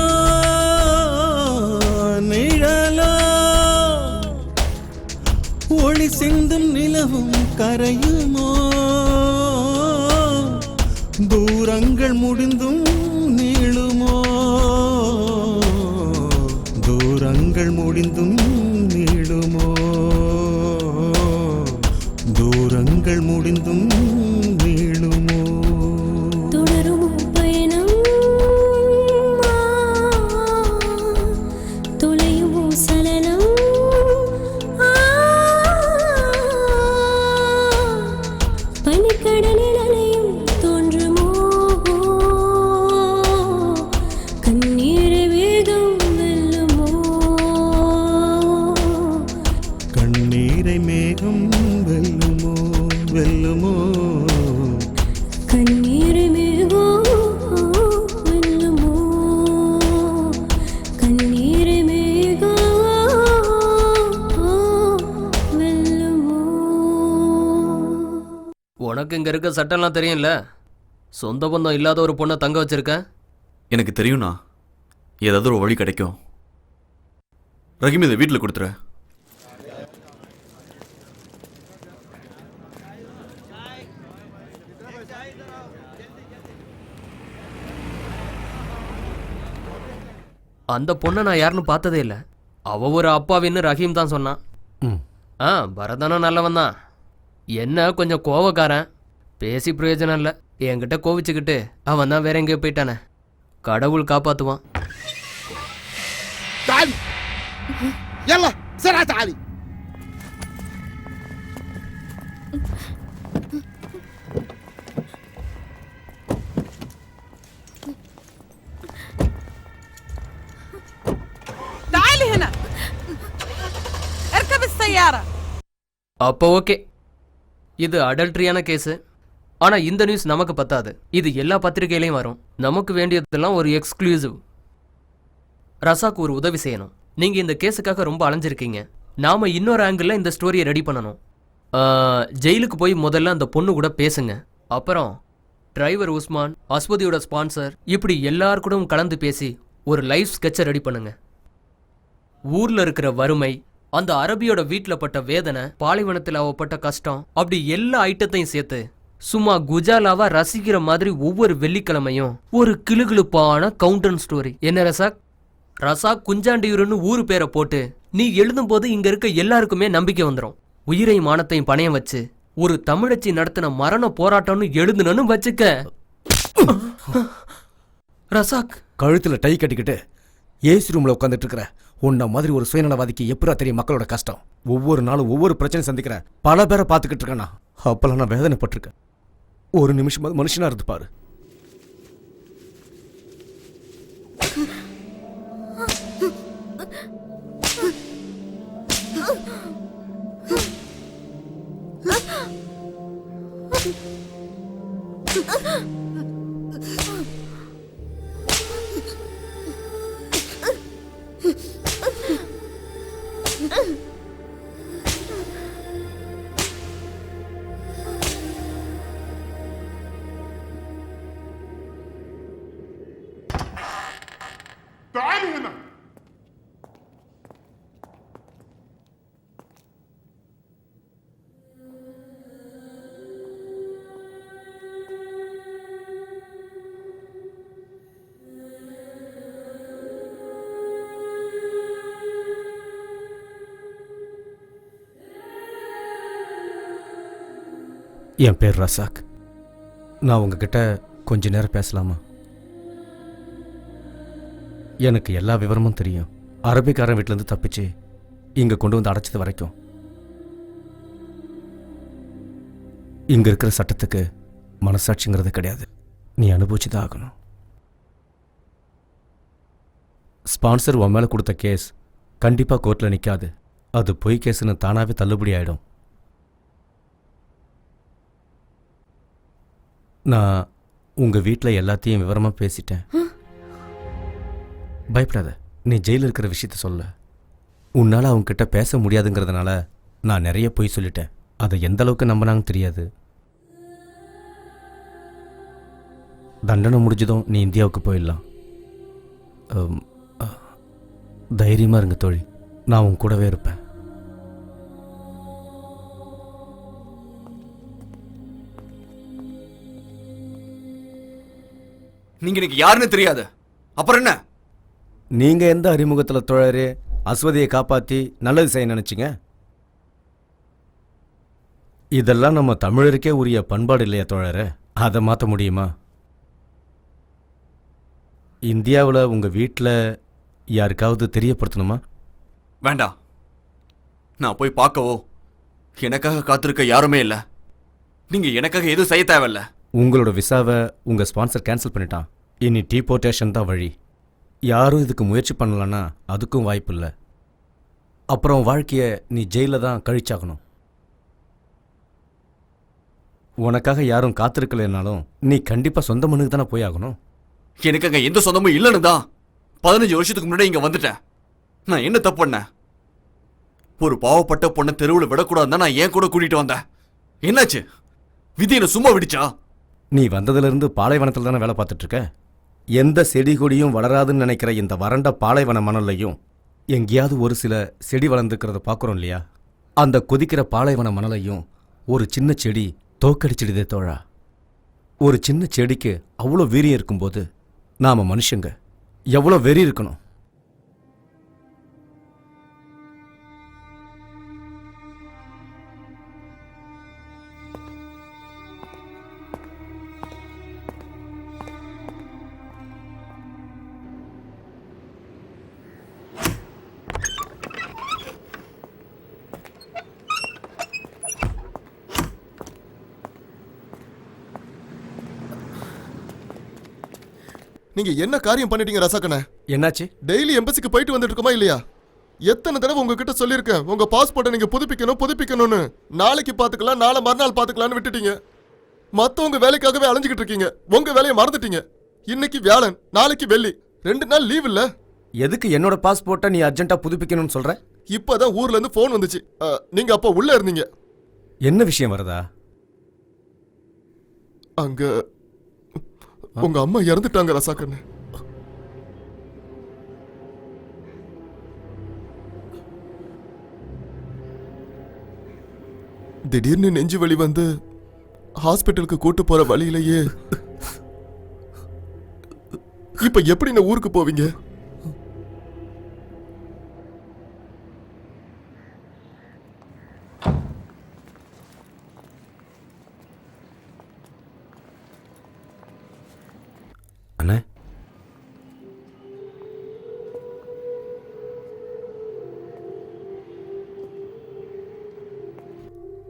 நிழலோ ஒளி சிந்தும் நிலவும் கரையுமோ, தூரங்கள் முடிந்தும் நீளுமோ, தூரங்கள் முடிந்தும் நீளுமோ, தூரங்கள் முடிந்தும் நீளுமோ. தொடருமோ பயணம், இங்க இருக்க சட்டம்லாம் தெரியும்ல. சொந்த பந்தம் இல்லாத ஒரு பொண்ணை தங்க வச்சிருக்க. எனக்கு தெரியும்ண்ணா, ஏதாவது ஒரு வழி கிடைக்கும். ரஹீம் இதை வீட்டில் கொடுத்துரு. அந்த பொண்ணை நான் யாருன்னு பார்த்ததே இல்லை. அவ ஒரு அப்பாவின்னு ரஹீம் தான் சொன்னான். பரதனும் நல்லவன் தான். என்ன கொஞ்சம் கோவக்காரன். பேசி பிரயோஜனம் இல்லை. என்கிட்ட கோவிச்சுக்கிட்டு அவன் தான் வேற எங்கேயோ போயிட்டானே. கடவுள் காப்பாத்துவான். تعالي يلا بسرعة تعالي. تعالي هنا اركب السيارة. அப்போ ஓகே, இது அடல்ட்ரியான கேஸு. ஆனா இந்த நியூஸ் நமக்கு பத்தாது. இது எல்லா பத்திரிகையிலையும் வரும். நமக்கு வேண்டியதெல்லாம் ஒரு எக்ஸ்க்ளூசிவ். ரசாக்கு ஒரு உதவி செய்யணும். நீங்க இந்த கேஸுக்காக ரொம்ப அலைஞ்சிருக்கீங்க. நாம இன்னொரு ஆங்கிள் இந்த ஸ்டோரியை ரெடி பண்ணணும். ஜெயிலுக்கு போய் முதல்ல அந்த பொண்ணு கூட பேசுங்க. அப்புறம் டிரைவர் உஸ்மான், அஸ்வதியோட ஸ்பான்சர், இப்படி எல்லார் கூடவும் கலந்து பேசி ஒரு லைஃப் ஸ்கெட்சை ரெடி பண்ணுங்க. ஊர்ல இருக்கிற வறுமை, அந்த அரபியோட வீட்டில் பட்ட வேதனை, பாலைவனத்தில் அவப்பட்ட கஷ்டம், அப்படி எல்லா ஐட்டத்தையும் சேர்த்து சும்மா குஜாலாவா ரசிக்கிற மாதிரி ஒவ்வொரு வெள்ளிக்கிழமையும் ஒரு கிளுகிளுப்பான கவுண்டன் ஸ்டோரி. என்ன ரசாக்? ரசாக் குஞ்சாண்டியூர்னு ஊரு பேரை போட்டு நீ எழுதும் போது இங்க இருக்க எல்லாருக்குமே நம்பிக்கை வந்துடும். உயிரையும் மானத்தையும் பணையம் வச்சு ஒரு தமிழச்சி நடத்தின மரண போராட்டம்னு எழுதுனு வச்சுக்க. ரசாக், கழுத்துல டை கட்டிக்கிட்டு ஏசி ரூம்ல உட்காந்துட்டு இருக்கிற உன்ன மாதிரி ஒரு சுயநலவாதிக்கு எப்படா தெரியும் மக்களோட கஷ்டம்? ஒவ்வொரு நாளும் ஒவ்வொரு பிரச்சனை சந்திக்கிற பல பேரை பார்த்துக்கிட்டு இருக்கேன்னா அப்பெல்லாம் நான் வேதனைப்பட்டிருக்கேன். ஒரு நிமிஷம் மனுஷனா இருந்து பாரு. تعالي هنا. என் பேர் ரசாக். நான் உங்ககிட்ட கொஞ்ச நேரம் பேசலாமா? எனக்கு எல்லா விவரமும் தெரியும். அரபிக்காரன் வீட்டிலேருந்து தப்பிச்சு இங்கே கொண்டு வந்து அடைச்சது வரைக்கும் இங்கே இருக்கிற சட்டத்துக்கு மனசாட்சிங்கிறது கிடையாது. நீ அனுபவிச்சு தான் ஆகணும். ஸ்பான்சர் உன் மேலே கொடுத்த கேஸ் கண்டிப்பாக கோர்ட்டில் நிற்காது. அது பொய் கேஸுன்னு தானாகவே தள்ளுபடி ஆகிடும். நான் உங்கள் வீட்டில் எல்லாத்தையும் விவரமாக பேசிட்டேன். பயப்படாத, நீ ஜெயிலில் இருக்கிற விஷயத்த சொல்ல. உன்னால் அவங்ககிட்ட பேச முடியாதுங்கிறதுனால நான் நிறைய பொய் சொல்லிட்டேன். அதை எந்த அளவுக்கு நம்பினாங்கன்னு தெரியாது. தண்டனை முடிஞ்சதும் நீ இந்தியாவுக்கு போயிடலாம். தைரியமாக இருங்க தோழி, நான் உன் கூடவே இருப்பேன். நீங்க எனக்கு யாருன்னு தெரியாது, அப்புறம் என்ன? நீங்க எந்த அறிமுகத்தில் தோழரே அஸ்வதியை காப்பாற்றி நல்லது செய்ய நினைச்சிங்க? இதெல்லாம் நம்ம தமிழருக்கே உரிய பண்பாடு இல்லையா தோழரே? அதை மாற்ற முடியுமா? இந்தியாவில் உங்கள் வீட்டில் யாருக்காவது தெரியப்படுத்தணுமா? வேண்டாம். நான் போய் பார்க்கவோ எனக்காக காத்திருக்க யாருமே இல்லை. நீங்க எனக்காக எதுவும் செய்ய தேவையில்ல. உங்களோட விசாவை உங்கள் ஸ்பான்சர் கேன்சல் பண்ணிட்டான். இனி டீபோர்டேஷன் தான் வழி. யாரும் இதுக்கு முயற்சி பண்ணலன்னா அதுக்கும் வாய்ப்பு இல்லை. அப்புறம் வாழ்க்கையை நீ ஜெயிலில் தான் கழிச்சாகணும். உனக்காக யாரும் காத்திருக்கலைன்னாலும் நீ கண்டிப்பாக சொந்த மண்ணுக்கு தானே போய் ஆகணும். எனக்கு அங்கே எந்த சொந்தமும் இல்லைன்னு தான் 15 வருஷத்துக்கு முன்னாடி இங்கே வந்துட்டேன். நான் என்ன தப்பு பண்ணேன்? ஒரு பாவப்பட்ட பொண்ணை தெருவில் விடக்கூடாதுன்னு நான் ஏன் கூட கூட்டிகிட்டு வந்தேன். என்னாச்சு? விதி என்ன சும்மா விடுச்சா? நீ வந்ததுலேருந்து பாலைவனத்தில் தானே வேலை பார்த்துட்டு இருக்க. எந்த செடி கொடியும் வளராதுன்னு நினைக்கிற இந்த வறண்ட பாலைவன மணல்லையும் எங்கேயாவது ஒரு சில செடி வளர்ந்துக்கிறத பார்க்குறோம் இல்லையா? அந்த கொதிக்கிற பாலைவன மணலையும் ஒரு சின்ன செடி தோக்கடிச்சிடுதே தோழா. ஒரு சின்ன செடிக்கு அவ்வளோ வீரியம் இருக்கும்போது நாம மனுஷங்க எவ்வளோ வெறி இருக்கணும். நீங்க என்ன காரியம் பண்ணிட்டீங்க ரசாக்கண்ணே? என்னாச்சு? டெய்லி எம்பசிக்கு போயிட்டு வந்துட்டு இருக்கோமா இல்லையா? எத்தனை தடவை உங்ககிட்ட சொல்லியிருக்கேன் உங்க பாஸ்போர்ட்டை நீங்க புதுப்பிக்கணும்னு. நாளைக்கு பாத்துக்கலாம், நாளை மறுநாள் பாத்துக்கலாம்னு விட்டுட்டீங்க. மத்தவங்க வேலைக்காகவே அலைஞ்சுக்கிட்டு இருக்கீங்க. உங்க வேலையை மறந்துட்டீங்க. இன்னைக்கு வியாழன், நாளைக்கு வெள்ளி, 2 நாள் லீவ் இல்ல. எதுக்கு என்னோட பாஸ்போர்ட்டை நீ அர்ஜென்ட்டா புதுப்பிக்கணும்னு சொல்ற? இப்பதான் ஊர்ல இருந்து போன் வந்துச்சு. நீங்க அப்ப உள்ள இருந்தீங்க. என்ன விஷயம் வருதா? அங்க உங்க அம்மா இறந்துட்டாங்க ரசாக்கண்ணே. திடீர்னு நெஞ்சு வலி வந்து ஹாஸ்பிட்டலுக்கு கூட்டு போற வழியிலேயே இப்ப எப்படி நான் ஊருக்கு போவீங்க? அண்ணே,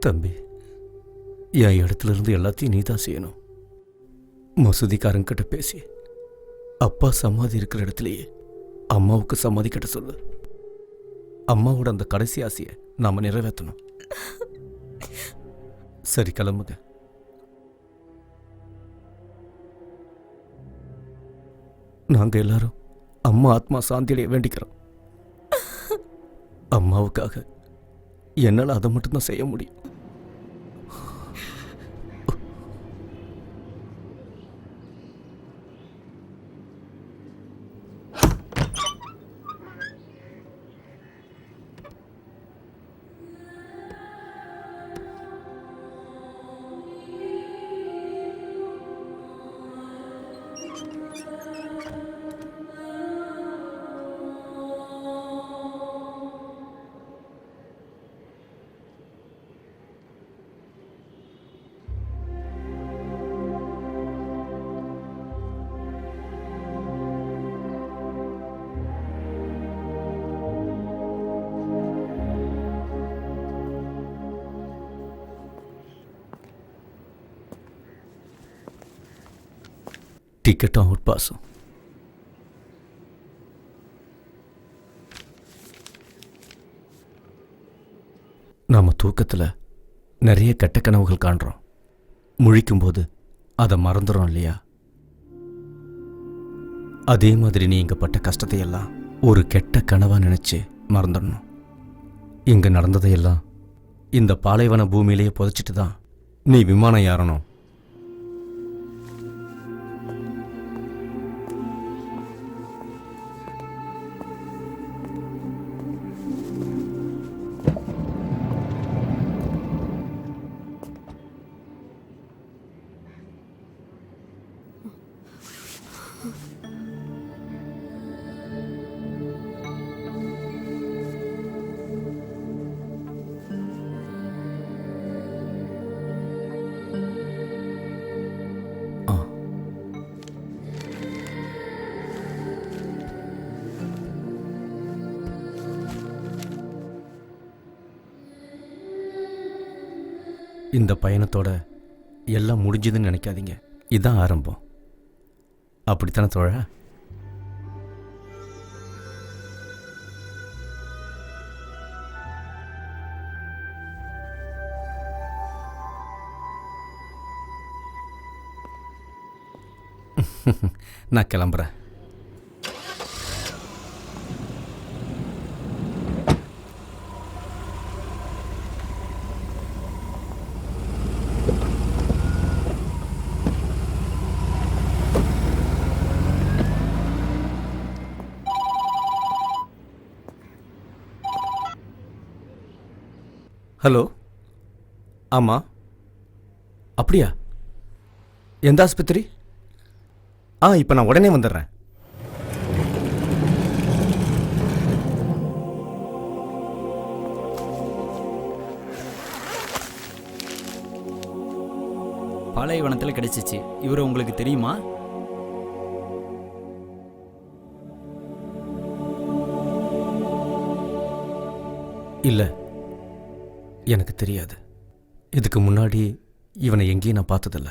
தம்பி, என் இடத்துல இருந்து எல்லாத்தையும் நீ தான் செய்யணும். மசூதிக்காரங்கிட்ட பேசி அப்பா சமாதி இருக்கிற இடத்துலயே அம்மாவுக்கு சமாதி கட்ட சொல்லு. அம்மாவோட அந்த கடைசி ஆசையை நாம நிறைவேற்றணும். சரி, கிளம்புங்க. நாங்க எல்லாரும் அம்மா ஆத்மா சாந்தியடைய வேண்டிக்கிறோம். அம்மாவுக்காக என்னால் அதை மட்டும்தான் செய்ய முடியும். டிக்கெட்டும் அவுட் பாஸும். நாம தூக்கத்தில் நிறைய கெட்ட கனவுகள் காண்றோம். முழிக்கும்போது அதை மறந்துடும் இல்லையா? அதே மாதிரி நீ இங்கே பட்ட கஷ்டத்தையெல்லாம் ஒரு கெட்ட கனவா நினைச்சு மறந்துடணும். இங்கே நடந்ததையெல்லாம் இந்த பாலைவன பூமியிலேயே புதைச்சிட்டு தான் நீ விமானம் ஏறணும். இந்த பயணத்தோட எல்லாம் முடிஞ்சதுன்னு நினைக்காதீங்க. இதுதான் ஆரம்பம். அப்படித்தானே தோழா? நான் கிளம்புறேன். ஹலோ ஆமாம் அப்படியா எந்த ஆஸ்பத்திரி இப்போ நான் உடனே வந்துடுறேன். பாலைவனத்தில் கிடைச்சிச்சு. இவர் உங்களுக்கு தெரியுமா? இல்லை, எனக்கு தெரியாது. இதுக்கு முன்னாடி இவனை எங்கேயும் நான் பார்த்ததில்ல.